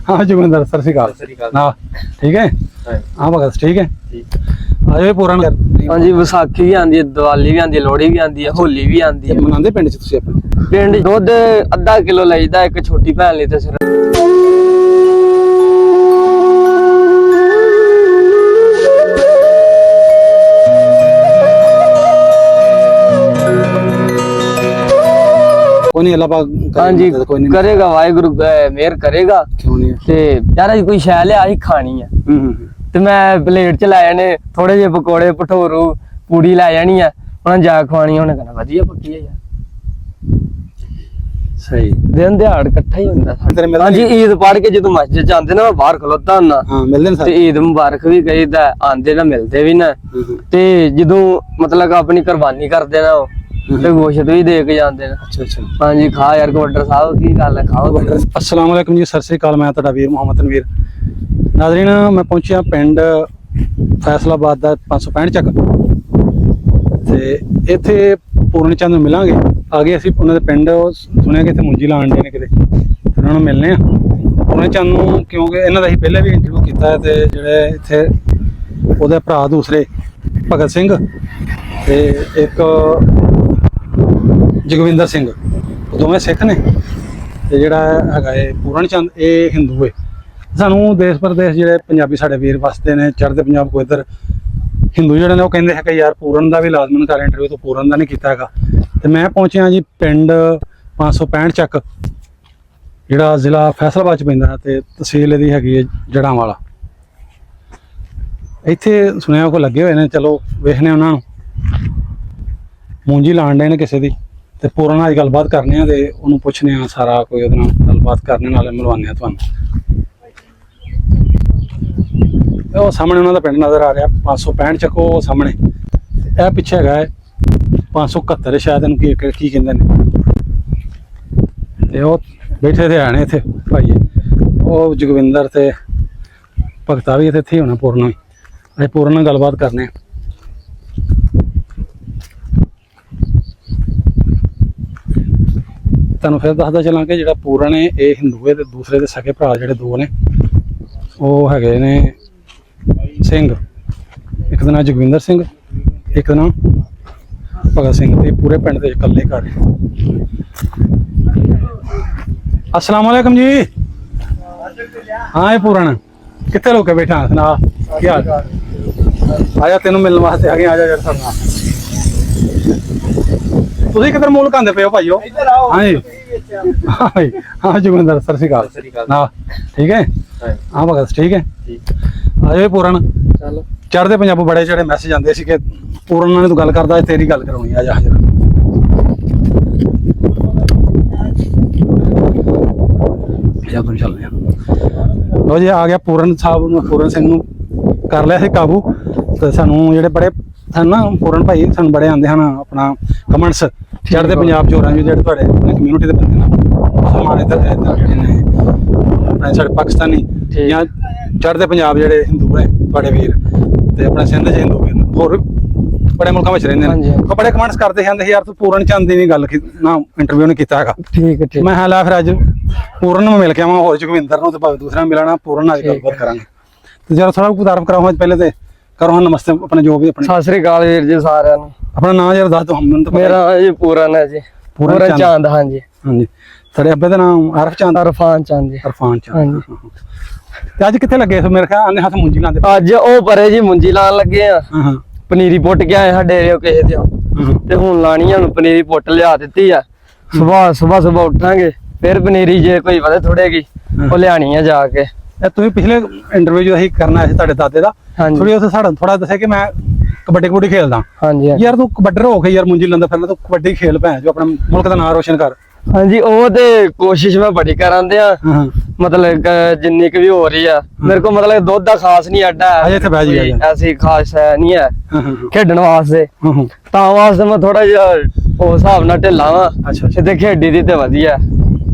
हाँ जोगिंदर सत श्री अकाल। हाँ ठीक है। हाँ भगत ठीक है। आजो पूरा हाँ जी विसाखी भी आंदी है, दिवाली भी आंदी है, लोहड़ी भी आंदी है, होली भी आंदी है। मनांदे पिंड च तुसीं अपने? पिंड दुध अद्धा किलो लईदा, एक छोटी भैन लई ते सिर्फ। कोई नहीं अल्लाह पाक हाँ जी कोई नहीं करेगा, वाहिगुरु मेहर करेगा। क्यों नहीं ते यार अज कोई शै लिया ही खानी है ते मैं प्लेट च लै जाने थोड़े जे पकौड़े भठोरू पूड़ी लै जानी है, उन्हें जा खवानी, उन्हें कहना वधिया पक्की है यार। सही दिन दिहाड़ इकट्ठा ही हुंदा तेरे मिलदे हाँ जी ईद पढ़ के जदों मस्जिद जांदे ना मैं बाहर खलोता हुंदा। हाँ मिलदे ने ते सारे ईद मुबारक भी कहीदा, आंदे ना मिलदे भी ना। ते जदों मतलब अपनी कुर्बानी करदे ना ते गोश्त भी दे के जांदे ना। अच्छा अच्छा हाँ जी खा यार कवड्डर साहब की गल है, खाओ। अस्सलाम वालेकुम जी, सत श्री अकाल। मैं तुहाडा वीर मोहम्मद तनवीर। नाज़रीन मैं पहुंचा पिंड फैसलाबाद दा 565 ਚੱਕ ਤੇ ਇੱਥੇ ਪੂਰਨ ਚੰਦ ਨੂੰ ਮਿਲਾਂਗੇ। ਆਗੇ ਅਸੀਂ ਉਹਨਾਂ ਦੇ ਪਿੰਡ ਸੁਣਿਆ ਕਿ ਇੱਥੇ ਮੁੰਜੀ ਲਾਣ ਦੇ ਨੇ ਕਿਤੇ, ਤੇ ਉਹਨਾਂ ਨੂੰ ਮਿਲਨੇ ਆ ਪੂਰਨ ਚੰਦ ਨੂੰ, ਕਿਉਂਕਿ ਇਹਨਾਂ ਦਾ ਅਸੀਂ ਪਹਿਲਾਂ ਵੀ ਇੰਟਰਵਿਊ ਕੀਤਾ ਹੈ। ਤੇ ਜਿਹੜੇ ਇੱਥੇ ਉਹਦੇ ਭਰਾ ਦੂਸਰੇ ਭਗਤ ਸਿੰਘ ਤੇ ਇੱਕ ਜਗਵਿੰਦਰ ਸਿੰਘ, ਦੋਵੇਂ ਸਿੱਖ ਨੇ, ਤੇ ਜਿਹੜਾ ਹੈਗਾ ਇਹ ਪੂਰਨ ਚੰਦ ਇਹ ਹਿੰਦੂ ਹੈ। ਸਾਨੂੰ ਦੇਸ਼ ਪ੍ਰਦੇਸ਼ ਜਿਹੜੇ ਪੰਜਾਬੀ ਸਾਡੇ ਵੀਰ ਵਸਦੇ ਨੇ ਚੜ੍ਹਦੇ ਪੰਜਾਬ ਕੋ ਇੱਧਰ ਹਿੰਦੂ ਜਿਹੜੇ ਨੇ ਉਹ ਕਹਿੰਦੇ ਹੈ ਕਿ ਯਾਰ ਪੂਰਨ ਦਾ ਵੀ ਲਾਜ਼ਮਨ ਕਰ ਇੰਟਰਵਿਊ, ਤੋਂ ਪੂਰਨ ਦਾ ਨਹੀਂ ਕੀਤਾ ਹੈਗਾ। ਤੇ ਮੈਂ ਪਹੁੰਚਿਆ ਜੀ ਪਿੰਡ 565 ਚੱਕ, ਜਿਹੜਾ ਜ਼ਿਲ੍ਹਾ ਫੈਸਲਾਬਾਦ ਚ ਪੈਂਦਾ ਤੇ ਤਹਿਸੀਲ ਇਹਦੀ ਹੈਗੀ ਹੈ ਜੜਾਂਵਾਲਾ। ਇੱਥੇ ਸੁਣਿਆ ਕੋ ਲੱਗੇ ਹੋਏ ਨੇ, ਚਲੋ ਵੇਖਨੇ ਉਹਨਾਂ ਨੂੰ। ਮੂੰਜੀ ਲਾਣ ਡੇ ਨੇ ਕਿਸੇ ਦੀ, ਤੇ ਪੂਰਨ ਨਾਲ ਗੱਲਬਾਤ ਕਰਨੇ ਆ ਤੇ ਉਹਨੂੰ ਪੁੱਛਨੇ ਆ ਸਾਰਾ ਕੋਈ, ਉਹਦੇ ਨਾਲ ਗੱਲਬਾਤ ਕਰਨੇ ਨਾਲੇ ਮਿਲਵਾਉਂਦੇ ਆ ਤੁਹਾਨੂੰ। ਉਹ ਸਾਹਮਣੇ ਉਹਨਾਂ ਦਾ ਪਿੰਡ ਨਜ਼ਰ ਆ ਰਿਹਾ 565 ਚੱਕ, ਉਹ ਸਾਹਮਣੇ। ਇਹ ਪਿੱਛੇ ਹੈਗਾ 571 ਸ਼ਾਇਦ ਇਹਨੂੰ ਕੀ ਕਹਿੰਦੇ ਨੇ। ਤੇ ਉਹ ਬੈਠੇ ਤੇ ਆਣੇ ਇੱਥੇ ਭਾਈ, ਉਹ ਜਗਵਿੰਦਰ ਤੇ ਭਗਤਾ ਵੀ ਇੱਥੇ ਹੋਣਾ, ਪੂਰਨ ਵੀ। ਅਸੀਂ ਪੂਰਨ ਨਾਲ ਗੱਲਬਾਤ ਕਰਨੇ ਆ। ਤੁਹਾਨੂੰ ਫਿਰ ਦੱਸਦਾ ਚੱਲਾਂ ਕਿ ਜਿਹੜਾ ਪੂਰਨ ਹੈ ਇਹ ਹਿੰਦੂ ਹੈ, ਤੇ ਦੂਸਰੇ ਦੇ ਸਕੇ ਭਰਾ ਜਿਹੜੇ ਦੋ ਨੇ ਉਹ ਹੈਗੇ ਨੇ ਸਿੰਘ। ਇੱਕ ਦਾ ਨਾਮ ਜਗਵਿੰਦਰ ਸਿੰਘ, ਇੱਕ ਦਾ ਨਾਮ ਭਗਤ ਸਿੰਘ, ਤੇ ਪੂਰੇ ਪਿੰਡ ਦੇ ਇਕੱਲੇ ਘਰ। अस्सलाम वालेकुम जी। हाँ ये पूरन कितने लोग बैठा सुना क्या आजा तेन मिलने वास्ते आ गए। आजा यार सरना तुसीं किधर मुल्क आंदे पे हो भाईओ? हाँ जी हाँ जोगिंदर सत श्री अकाल। हाँ ठीक है। हाँ भगत ठीक है। आजो पूरन चढ़ते पंजाबों बड़े ਜਿਹੜੇ मैसेज आते सी कि पूरन ने तू गल करदा, तेरी गल कराउणी। आजा हाजिर चलने लो जी। आ गया पूरन साहब, पूरन सिंह नूं कर लिया काबू। तो सानू जेडे बड़े ना पूरन भाई सानू बड़े आंदे हैं अपना कमेंट्स चढ़ते पंजाब चोरां जो जेडे तुहाडे अपने कम्यूनिटी दे बंदे ने, मुसलमान इधर अपने साडे पाकिस्तानी या चढ़ते पंजाब जेडे हिंदू ने तुहाडे वीर, ते अपने सिंध च हिंदू वीर होर बड़े मुल्कां विच रहिंदे ने, ਉਹ बड़े कमेंट्स करते हैं यार तू पूरन चंद दी गल ना इंटरव्यू नहीं कीता हैगा। ठीक है मैं हां ला फिर अज पूरन ਨੂੰ मिल के आवां, होर जगविंदर ਨੂੰ ਤੇ ਭਾਵੇਂ ਦੂਸਰਾ ਮਿਲਣਾ, पूरन ਨਾਲ गलबात करांगे। ਤੇ ਜਰਾ ਥੋੜਾ ਤਾਰਫ ਕਰਾਓ ਪਹਿਲੇ ਤੇ ਕਰੋ ਨਮਸਤੇ अपने जो भी अपने। सत श्री अकाल वीर जी साਰਿਆਂ ਨੂੰ। अपना नाम जरा दस दो हम तो। मेरा जी पूरन है जी, पूरन चंद। हाँ जी हाँ जी। तेरे अब्बे ਦਾ ਨਾਮ ਅਰਫ ਚੰਦ? अरफान चंद जी। अरफान चंद। हाँ जी। ਤੇ ਅੱਜ ਕਿੱਥੇ ਲੱਗੇ ਮੇਰੇ ਖਿਆਲ ਆਨੇ ਹੱਥ ਮੁੰਜੀ ਲਾਉਂਦੇ? ਅੱਜ ਉਹ ਪਰੇ ਜੀ ਮੁੰਜੀ ਲਾਣ ਲੱਗੇ ਆ। ਹਾਂ ਹਾਂ ਪਨੀਰੀ ਪੁੱਟ ਕੇ ਆਏ ਸਾਡੇ ਏਰੀਓ ਕਿਸੇ ਦੇ, ਤੇ ਹੁਣ ਲਾਣੀ ਆ। ਪਨੀਰੀ ਪੁੱਟ ਲਿਆ ਦਿੱਤੀ ਆ। ਸਵੇਰ ਉੱਠਾਂਗੇ ਫਿਰ ਪਨੀਰੀ ਜੇ ਕੋਈ ਵਧੇ ਥੋੜੇਗੀ ਉਹ ਲਿਆਣੀ ਆ ਜਾ ਕੇ। ਇਹ ਤੁਸੀਂ ਪਿਛਲੇ ਇੰਟਰਵਿਊ ਜੋ ਅਸੀਂ ਕਰਨਾ ਸੀ ਤੁਹਾਡੇ ਦਾਦੇ ਦਾ, ਥੋੜੀ ਉੱਥੇ ਸਾਡਾ ਥੋੜਾ ਦੱਸਿਆ ਕਿ ਮੈਂ ਕਬੱਡੀ ਖੇਲਦਾ। ਹਾਂਜੀ ਯਾਰ ਤੂੰ ਕਬੱਡਰ ਹੋ ਕੇ ਯਾਰ ਮੁੰਜੀ ਲਾਂਦਾ ਫਿਰਦਾ, ਤੂੰ ਕਬੱਡੀ ਖੇਲ ਭੈਣ ਜੋ ਆਪਣੇ ਮੁਲਕ ਦਾ ਨਾਮ ਰੋਸ਼ਨ ਕਰ। ਹਾਂਜੀ ਉਹ ਤੇ ਕੋਸ਼ਿਸ਼ ਮੈਂ ਬੜੀ ਕਰਾਂਦੇ ਆ, ਮਤਲਬ ਜਿੰਨੀ ਕੁ ਵੀ ਹੋ ਰਹੀ ਆ ਮੇਰੇ ਕੋਲ। ਮਤਲਬ ਦੁੱਧ ਦਾ ਖਾਸ ਨਹੀਂ ਅੱਡਾ ਐਸੀ ਖਾਸ ਨਹੀਂ ਹੈ ਖੇਡਣ ਵਾਸਤੇ, ਤਾਂ ਵਾਸਤੇ ਮੈਂ ਥੋੜਾ ਜਿਹਾ ਉਸ ਹਿਸਾਬ ਨਾਲ ਢਿੱਲਾ ਵਾਂ। ਤੇ ਖੇਡੀ ਦੀ ਤੇ ਵਧੀਆ।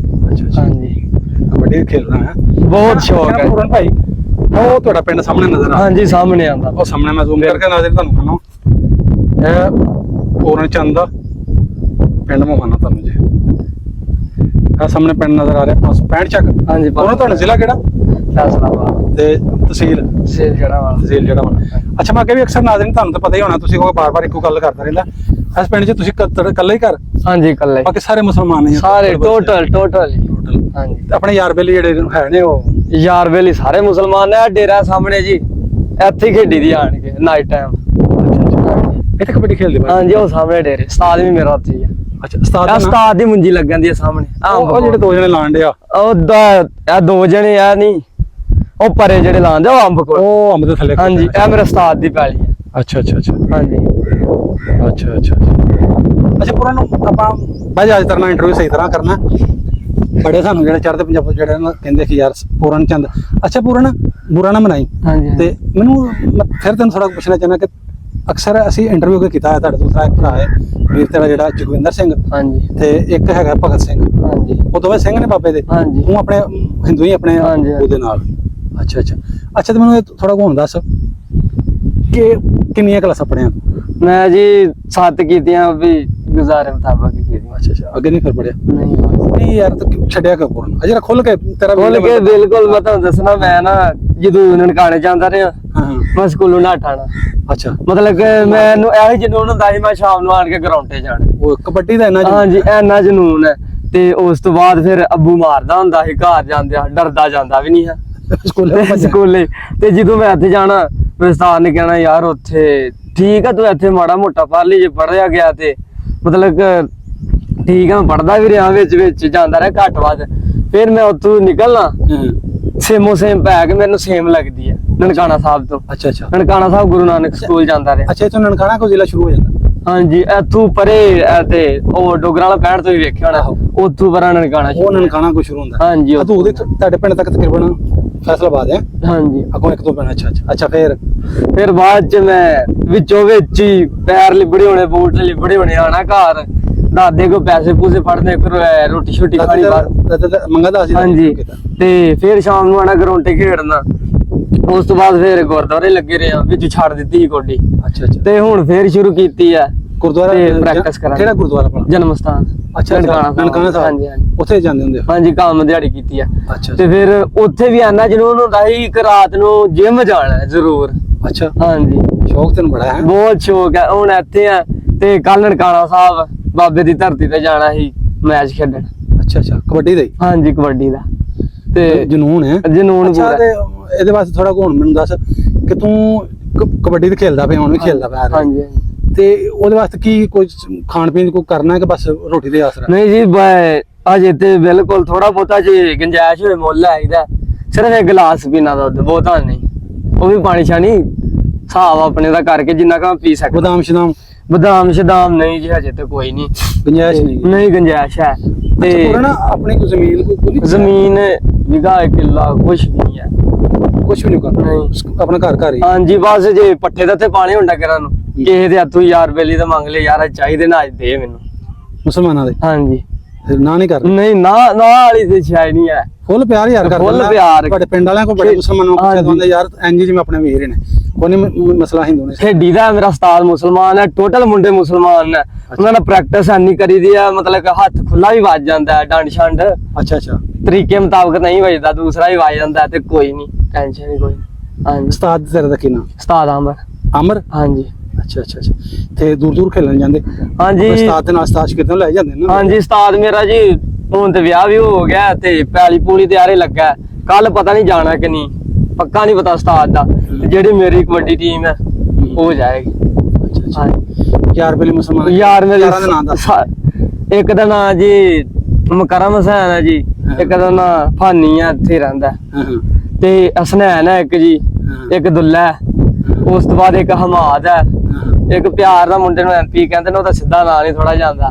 ਹਾਂਜੀ ਕਬੱਡੀ ਖੇਲਣਾ ਹੈ, ਬਹੁਤ ਸ਼ੌਕ ਹੈ ਪੂਰਨ ਭਾਈ। ਉਹ ਤੁਹਾਡਾ ਪਿੰਡ ਸਾਹਮਣੇ ਨਜ਼ਰ ਆ? ਹਾਂਜੀ ਸਾਹਮਣੇ ਆਉਂਦਾ, ਉਹ ਸਾਹਮਣੇ ਮੈਂ ਜ਼ੂਮ ਕਰਕੇ ਨਾਜ਼ਰ ਤੁਹਾਨੂੰ ਖਾਣਾ। ਇਹ ਪੂਰਨ ਚੰਦ ਦਾ ਪਿੰਡ ਮੋਹਾਨਾ ਤੁਹਾਨੂੰ ਜੀ। ਆ ਸਾਹਮਣੇ ਪਿੰਡ ਨਜ਼ਰ ਆ ਰਿਹਾ 565 ਚੱਕ। ਹਾਂਜੀ। ਉਹਨਾਂ ਤੁਹਾਡਾ ਜ਼ਿਲ੍ਹਾ ਕਿਹੜਾ? ਫੈਸਲਾਬਾਦ ਤੇ ਤਹਿਸੀਲ ਤਹਿਸੀਲ ਜਿਹੜਾ ਅੱਛਾ, ਮੈਂ ਅੱਗੇ ਵੀ ਅਕਸਰ ਨਾਜ਼ਰੀਨ ਤੁਹਾਨੂੰ ਤਾਂ ਪਤਾ ਹੀ ਹੋਣਾ, ਤੁਸੀਂ ਕੋਈ ਬਾਰ-ਬਾਰ ਇੱਕੋ ਗੱਲ ਕਰਦਾ ਰਹਿੰਦਾ। ਇਸ ਪਿੰਡ 'ਚ ਤੁਸੀਂ ਇਕੱਲੇ ਹੀ ਘਰ? ਹਾਂਜੀ ਇਕੱਲੇ, ਬਾਕੀ ਸਾਰੇ ਮੁਸਲਮਾਨ ਨੇ? ਸਾਰੇ ਟੋਟਲ ਹਾਂਜੀ। ਤੇ ਆਪਣੇ ਯਾਰ ਬੇਲੀ ਜਿਹੜੇ ਹੈ ਨੇ ਉਹ ਯਾਰ ਬੇਲੀ ਸਾਰੇ ਮੁਸਲਮਾਨ ਨੇ। ਡੇਰਾ ਸਾਹਮਣੇ ਜੀ, ਇੱਥੇ ਹੀ ਖੇਡੀ ਦੀ ਆਣ ਕੇ ਨਾਈਟ ਟਾਈਮ। ਇੱਥੇ ਕਬੱਡੀ ਖੇਡਦੇ ਬਾਈ? ਹਾਂਜੀ ਉਹ ਸਾਹਮਣੇ ਡੇਰੇ, ਉਸਤਾਦ ਵੀ ਮੇਰਾ ਉੱਥੇ ਹੀ ਆ। ਅੱਛਾ, ਉਸਤਾਦ ਦੀ ਮੁੰਜੀ ਲੱਗਣ ਦੀ ਸਾਹਮਣੇ। ਉਹ ਜਿਹੜੇ ਦੋ ਜਣੇ ਲਾਣ ਡਿਆ, ਇਹ ਦੋ ਜਣੇ ਆ ਨਹੀਂ, ਉਹ ਪਰੇ ਜਿਹੜੇ ਲਾਉਂਦੇ ਉਹ ਅੰਬ ਕੋਲ, ਉਹ ਅੰਬ ਦੇ ਥੱਲੇ? ਹਾਂਜੀ ਇਹ ਮੇਰੇ ਉਸਤਾਦ ਦੀ ਪੈਲੀ ਹੈ। ਅੱਛਾ ਹਾਂਜੀ ਅੱਛਾ ਪੂਰਨ ਆਪਾਂ ਬਾਈ ਅੱਜ ਤਰ੍ਹਾਂ ਇੰਟਰਵਿਊ ਸਹੀ ਤਰ੍ਹਾਂ ਕਰਨਾ। ਬੜੇ ਸਾਨੂੰ ਜਿਹੜੇ ਚੜ੍ਹਦੇ ਪੰਜਾਬ ਜਿਹੜੇ ਨਾ ਕਹਿੰਦੇ ਕਿ ਯਾਰ ਪੂਰਨ ਚੰਦ। ਅੱਛਾ ਪੂਰਨ, ਬੁਰਾ ਨਾ ਮਨਾਈ। ਤੇ ਮੈਨੂੰ ਫਿਰ ਤੈਨੂੰ ਥੋੜਾ ਪੁੱਛਣਾ ਚਾਹੁੰਦਾ ਕਿ ਅਕਸਰ ਅਸੀਂ ਇੰਟਰਵਿਊ ਕੀਤਾ ਹੈ, ਤੁਹਾਡਾ ਦੂਸਰਾ ਇੱਕ ਭਰਾ ਹੈ ਵੀਰ ਤੇਰਾ ਜਿਹੜਾ ਜਗਵਿੰਦਰ ਸਿੰਘ, ਤੇ ਇੱਕ ਹੈਗਾ ਭਗਤ ਸਿੰਘ। ਉਹ ਦੋਵੇਂ ਸਿੰਘ ਨੇ ਬਾਬੇ ਦੇ। ਤੂੰ ਆਪਣੇ ਹਿੰਦੂ ਹੀ ਆਪਣੇ ਉਹਦੇ ਨਾਲ? ਅੱਛਾ ਤੇ ਮੈਨੂੰ ਥੋੜਾ ਹੁਣ ਦੱਸ ਕਿ ਕਿੰਨੀਆਂ ਕਲਾਸਾਂ ਪੜ੍ਹਿਆ? ਮੈਂ ਜੀ 7 ਕੀਤੀਆਂ, ਵੀ ਗੁਜ਼ਾਰੇ ਮੁਤਾਬਕ ਕੀਤੀਆਂ। ਅੱਛਾ ਅੱਗੇ ਨਹੀਂ ਫਿਰ ਪੜ੍ਹਿਆ? ਨਹੀਂ ਯਾਰ ਤੂੰ ਛੱਡਿਆ ਕਿਉਂ ਪੂਰਨ? ਅਜੇ ਖੁੱਲ ਕੇ ਤੇਰਾ ਬਿਲਕੁਲ ਮੈਂ ਤੁਹਾਨੂੰ ਦੱਸਣਾ, ਮੈਂ ਨਾ ਜਦੋਂ ਨਨਕਾਣੇ ਜਾਂਦਾ ਰਿਹਾ, ਮੈਂ ਸਕੂਲੋਂ ਨੱਠ ਆਣਾ। ਅੱਛਾ, ਮਤਲਬ ਕਿ ਮੈਨੂੰ ਇਹੋ ਜਨੂਨ ਹੁੰਦਾ ਸੀ, ਮੈਂ ਸ਼ਾਮ ਨੂੰ ਆਣ ਕੇ ਗਰਾਊਂਡੇ ਜਾਣਾ। ਉਹ ਕਬੱਡੀ ਦਾ ਇੰਨਾ? ਹਾਂਜੀ ਇੰਨਾ ਜਨੂਨ ਹੈ। ਤੇ ਉਸ ਤੋਂ ਬਾਅਦ ਫਿਰ ਅੱਬੂ ਮਾਰਦਾ ਹੁੰਦਾ ਸੀ ਘਰ ਜਾਂਦਿਆਂ, ਡਰਦਾ ਜਾਂਦਾ ਵੀ ਨਹੀਂ ਹੈ ਸਕੂਲੇ। ਤੇ ਜਦੋਂ ਮੈਂ ਇੱਥੇ ਜਾਣਾ, ਉਸਤਾਦ ਨੇ ਕਹਿਣਾ ਯਾਰ ਉੱਥੇ ਠੀਕ ਆ, ਤੂੰ ਇੱਥੇ ਮਾੜਾ ਮੋਟਾ ਪੜ੍ਹ ਲਈ, ਜੇ ਪੜ੍ਹਿਆ ਗਿਆ ਤੇ ਮਤਲਬ ਠੀਕ ਆ, ਮੈਂ ਪੜ੍ਹਦਾ ਵੀ ਰਿਹਾ, ਵਿੱਚ ਜਾਂਦਾ ਰਿਹਾ ਘੱਟ ਵੱਧ। ਫਿਰ ਮੈਂ ਉੱਥੋਂ ਨਿਕਲਣਾ, ਸੇਮੋ ਸੇਮ ਪੈ ਕੇ ਮੈਨੂੰ ਸੇਮ ਲੱਗਦੀ ਹੈ ਨਨਕਾਣਾ ਸਾਹਿਬ ਤੋਂ। ਅੱਛਾ ਨਨਕਾਣਾ ਸਾਹਿਬ ਗੁਰੂ ਨਾਨਕ ਸਕੂਲ ਜਾਂਦਾ ਰਿਹਾ। ਅੱਛਾ, ਇੱਥੋਂ ਨਨਕਾਣਾ ਕੋ ਜ਼ਿਲ੍ਹਾ ਸ਼ੁਰੂ ਹੋ ਜਾਂਦਾ? ਹਾਂਜੀ ਇੱਥੋਂ ਪਰੇ ਤੇ ਉਹ ਡੋਗਰਾਂ ਵਾਲਾ ਪੈਣ ਤੋਂ ਹੀ ਵੇਖਿਆ ਹੋਣਾ, ਉੱਥੋਂ ਪਰਾਂ ਨਨਕਾਣਾ। ਉਹ ਨਨਕਾਣਾ ਕੋ ਸ਼ੁਰੂ ਹੁੰਦਾ? ਹਾਂਜੀ। ਤੂੰ ਉਹਦੇ ਤੁਹਾਡੇ ਪਿੰਡ ਤੱਕ ਤਕਰੀਬਨ ਫੈਸਲਾਬਾਦ ਹੈ? ਹਾਂਜੀ ਅੱਗੋਂ 1-2 ਪਿੰਡ। ਅੱਛਾ ਫਿਰ ਬਾਅਦ ਚ ਮੈਂ ਵਿੱਚੋਂ ਵਿੱਚ ਹੀ ਪੈਰ ਲਿਬੜੇ ਹੋਣੇ, ਬੂਟ ਲਿਬੜੇ ਹੋਣੇ, ਆਣਾ ਘਰ, ਦਾਦੇ ਕੋ ਪੈਸੇ ਪੂਸੇ ਫੜਨੇ, ਰੋਟੀ ਛੋਟੀ ਖਾਣੀ ਮੰਗਾ ਦਾ ਸੀ। ਹਾਂਜੀ ਤੇ ਫਿਰ ਸ਼ਾਮ ਨੂੰ ਆਣਾ ਗਰਾਉਂਡੇ ਖੇਡਣਾ। ਉਸ ਤੋਂ ਬਾਅਦ ਫਿਰ ਗੁਰਦੁਆਰੇ ਲੱਗੇ ਰਹੇ ਆ, ਵਿੱਚ ਛੱਡ ਦਿੱਤੀ ਕੋਡੀ। ਅੱਛਾ ਤੇ ਹੁਣ ਫਿਰ ਸ਼ੁਰੂ ਕੀਤੀ ਆ ਗੁਰਦੁਆਰਾ ਪ੍ਰੈਕਟਿਸ ਕਰਾਂ। ਕਿਹੜਾ ਗੁਰਦੁਆਰਾ? ਜਨਮ ਸਥਾਨ। ਅੱਛਾ ਨਨਕਾਣਾ ਸਾਹਿਬ। ਹਾਂਜੀ ਉੱਥੇ ਜਾਂਦੇ ਹੁੰਦੇ? ਹਾਂਜੀ ਕੰਮ ਦਿਹਾੜੀ ਕੀਤੀ ਆ। ਤੇ ਫਿਰ ਉੱਥੇ ਵੀ ਆਨਾ ਜਨੂਨ ਹੁੰਦਾ ਸੀ ਕਿ ਰਾਤ ਨੂੰ ਜਿਮ ਜਾਣਾ ਜ਼ਰੂਰ। ਅੱਛਾ ਹਾਂਜੀ, ਸ਼ੌਕ ਤੈਨੂੰ ਬੜਾ ਹੈ? ਬਹੁਤ ਸ਼ੌਕ ਹੈ। ਹੁਣ ਇੱਥੇ ਆ ਤੇ ਕੱਲ ਨਨਕਾਣਾ ਸਾਹਿਬ ਬਾਬੇ ਦੀ ਧਰਤੀ ਤੇ ਜਾਣਾ ਸੀ ਮੈਚ ਖੇਡਣ। ਅੱਛਾ ਕਬੱਡੀ ਦਾ? ਹਾਂਜੀ ਕਬੱਡੀ ਦਾ। ਤੇ ਜਨੂਨ ਹੈ? ਜਨੂਨ ਪੂਰਾ। ਇਹਦੇ ਵਾਸਤੇ ਥੋੜਾ ਹੁਣ ਮੈਨੂੰ ਦੱਸ ਕਿ ਤੂੰ ਕਬੱਡੀ ਤੇ ਖੇਲਦਾ ਪਿਆ, ਹੁਣ ਵੀ ਖੇਲਦਾ ਪਿਆ? ਹਾਂਜੀ। ਤੇ ਉਹਦੇ ਵਾਸਤੇ ਕੀ ਕੋਈ ਖਾਣ ਪੀਣ ਕੋਈ ਕਰਨਾ ਕਿ ਬਸ ਰੋਟੀ ਦੇ ਆਸਰਾ? ਨਹੀਂ ਜੀ ਅਜੇ ਤੇ ਬਿਲਕੁਲ ਥੋੜਾ ਬਹੁਤਾ ਜੇ ਗੁੰਜਾਇਸ਼ ਹੋਏ ਮੁੱਲ ਆਈਦਾ, ਸਿਰਫ ਇੱਕ ਗਲਾਸ ਪੀਣਾ ਦੁੱਧ, ਬਹੁਤਾ ਨਹੀਂ, ਉਹ ਵੀ ਪਾਣੀ ਛਾਣੀ ਹਿਸਾਬ ਆਪਣੇ ਦਾ ਕਰਕੇ ਜਿੰਨਾ ਕੁ ਪੀ ਸਕਦਾ। ਬਦਾਮ ਸ਼ਦਾਮ ਨਹੀਂ ਜੀ ਹਜੇ ਤੇ ਕੋਈ ਨਹੀਂ ਗੁੰਜਾਇਸ਼? ਨਹੀਂ ਗੁੰਜਾਇਸ਼ ਹੈ। ਤੇ ਆਪਣੀ ਕੋਈ ਜ਼ਮੀਨ ਵਿਗਾ ਕਿੱਲਾ ਕੁਛ ਵੀ ਨਹੀਂ ਹੈ? ਕੁਛ ਵੀ ਨਹੀਂ ਕਰਨਾ ਆਪਣਾ ਘਰ ਹੀ? ਹਾਂਜੀ ਬਸ ਜੇ ਪੱਠੇ ਦਾ ਤੇ ਪਾਣੀ ਹੁੰਦਾ ਕਿਰਾਂ ਨੂੰ, ਕਿਸੇ ਦੇ ਹੱਥੋਂ ਯਾਰ ਬੇਲੀ ਤਾਂ ਮੰਗ ਲੈ, ਯਾਰ ਚਾਹੀਦੇ ਨਾ ਅੱਜ ਦੇ ਮੈਨੂੰ ਮੁਸਲਮਾਨਾਂ ਦੇ। ਹਾਂਜੀ ਨਾ ਨਹੀਂ ਕਰਨਾ? ਨਹੀਂ ਨਾ ਵਾਲੀ ਤੇ ਸ਼ਾਇਦ ਨਹੀਂ ਹੈ, ਫੁੱਲ ਪਿਆਰ ਯਾਰ ਕਰਦਾ। ਫੁੱਲ ਪਿਆਰ ਤੁਹਾਡੇ ਪਿੰਡ ਵਾਲਿਆਂ ਕੋ ਬੜੇ ਮੁਸਲਮਾਨਾਂ ਨੂੰ ਪੁੱਛਦੇ ਯਾਰ ਐਨਜੀ ਜਿਵੇਂ ਆਪਣੇ ਵੀਰ ਨੇ, ਕੋਈ ਮਸਲਾ ਹਿੰਦੂ ਨੇ। ਖੇਡੀ ਦਾ ਮੇਰਾ ਉਸਤਾਦ ਮੁਸਲਮਾਨ ਹੈ, ਟੋਟਲ ਮੁੰਡੇ ਮੁਸਲਮਾਨ ਨੇ, ਉਹਨਾਂ ਨਾਲ ਪ੍ਰੈਕਟਿਸ ਐਨੀ ਕਰੀ ਦੀ ਆ, ਮਤਲਬ ਹੱਥ ਖੁੱਲਾ ਵੀ ਵੱਜ ਜਾਂਦਾ ਹੈ, ਡੰਡ ਛੰਡ ਅੱਛਾ ਤਰੀਕੇ ਮੁਤਾਬਕ ਨਹੀਂ ਵੱਜਦਾ, ਦੂਸਰਾ ਹੀ ਵੱਜ ਜਾਂਦਾ ਤੇ ਕੋਈ ਨਹੀਂ ਟੈਨਸ਼ਨ ਨਹੀਂ ਕੋਈ। ਹਾਂਜੀ। ਉਸਤਾਦ ਤੇਰਾ ਦਾ ਕੀ ਨਾਮ? ਉਸਤਾਦ ਅਮਰ। ਹਾਂਜੀ। ਅੱਛਾ ਤੇ ਦੂਰ ਖੇਲਣ ਜਾਂਦੇ? ਹਾਂਜੀ ਉਸਤਾਦ ਦੇ ਨਾਲ ਉਸਤਾਦ ਕਿਤੇ ਲੈ ਜਾਂਦੇ ਨੇ? ਹਾਂਜੀ ਉਸਤਾਦ ਮੇਰਾ ਜੀ ਹੁਣ ਤੇ ਵਿਆਹ ਵੀ ਹੋ ਗਿਆ ਤੇ ਪੈਲੀ ਪੂਲੀ ਤਿਆਰੇ ਲੱਗਾ, ਕੱਲ ਪਤਾ ਨਹੀਂ ਜਾਣਾ ਕਿ ਨਹੀਂ, ਪੱਕਾ ਨਹੀਂ ਪਤਾ ਉਸਤਾਦ ਦਾ। ਜਿਹੜੀ ਮੇਰੀ ਕਬੱਡੀ ਟੀਮ ਹੈ ਉਹ ਜਾਏਗੀ। ਅੱਛਾ ਯਾਰ ਬੇਲੀ ਮੁਸਲਮਾਨ? ਯਾਰ ਮੇਰੇ ਇੱਕ ਦਾ ਨਾਂ ਜੀ ਮੁਕਰਮ ਹੁਸੈਨ ਹੈ ਜੀ, ਇੱਕ ਦਾ ਨਾਂ ਫਾਨੀ ਆ, ਇੱਥੇ ਰਹਿੰਦਾ। ਤੇ ਹਸਨੈਨ ਹੈ ਇੱਕ ਜੀ, ਇੱਕ ਦੁੱਲਾ, ਉਸ ਤੋਂ ਬਾਅਦ ਇੱਕ ਹਮਾਦ ਹੈ, ਇੱਕ ਪਿਆਰ ਦਾ ਮੁੰਡੇ ਨੂੰ MP ਕਹਿੰਦੇ ਨੇ, ਉਹਦਾ ਸਿੱਧਾ ਨਾਂ ਨਹੀਂ ਥੋੜਾ ਜਾਂਦਾ।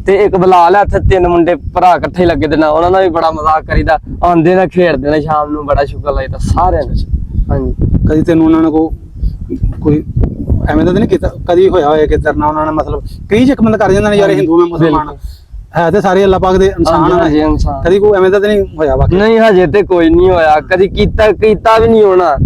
ਤੇ ਇੱਕ ਬਲਾਲ ਹੈ। ਇੱਥੇ 3 ਮੁੰਡੇ ਭਰਾ ਇਕੱਠੇ ਲੱਗੇ ਦੇ ਨਾ, ਉਹਨਾਂ ਨਾਲ ਵੀ ਬੜਾ ਮਜ਼ਾਕ ਕਰੀਦਾ, ਆਉਂਦੇ ਨੇ ਖੇਡਦੇ ਨੇ ਸ਼ਾਮ ਨੂੰ, ਬੜਾ ਸ਼ੁਕਰ ਲੱਗਦਾ ਸਾਰਿਆਂ ਨੂੰ। ਹਾਂਜੀ। ਕਦੀ ਤੈਨੂੰ ਉਹਨਾਂ ਨੇ ਕੋਈ ਐਵੇਂ ਦਾ ਨਹੀਂ ਕੀਤਾ? ਕਦੀ ਹੋਇਆ ਕਿ ਤੇਰੇ ਨਾਲ ਉਹਨਾਂ ਨੇ ਮਤਲਬ ਕਈ ਇੱਕ ਬੰਦਾ ਕਰ ਜਾਂਦਾ ਨੇ ਯਾਰ ਹਿੰਦੂ ਮੈਂ ਮੁਸਲਮਾਨ, ਹੈ ਤੇ ਸਾਰੇ ਅੱਲਾਹ ਪਾਕ ਦੇ ਇਨਸਾਨ ਹਾਂਜੀ, ਆ ਇਨਸਾਨ। ਕਦੀ ਕੋਈ ਐਵੇਂ ਦਾ ਤਾਂ ਨਹੀਂ ਹੋਇਆ ਬਾਕੀ ਨਹੀਂ ਹਜੇ ਤੇ ਕੋਈ ਨਹੀਂ ਹੋਇਆ, ਕਦੀ ਕੀਤਾ ਵੀ ਨਹੀਂ ਹੋਣਾ।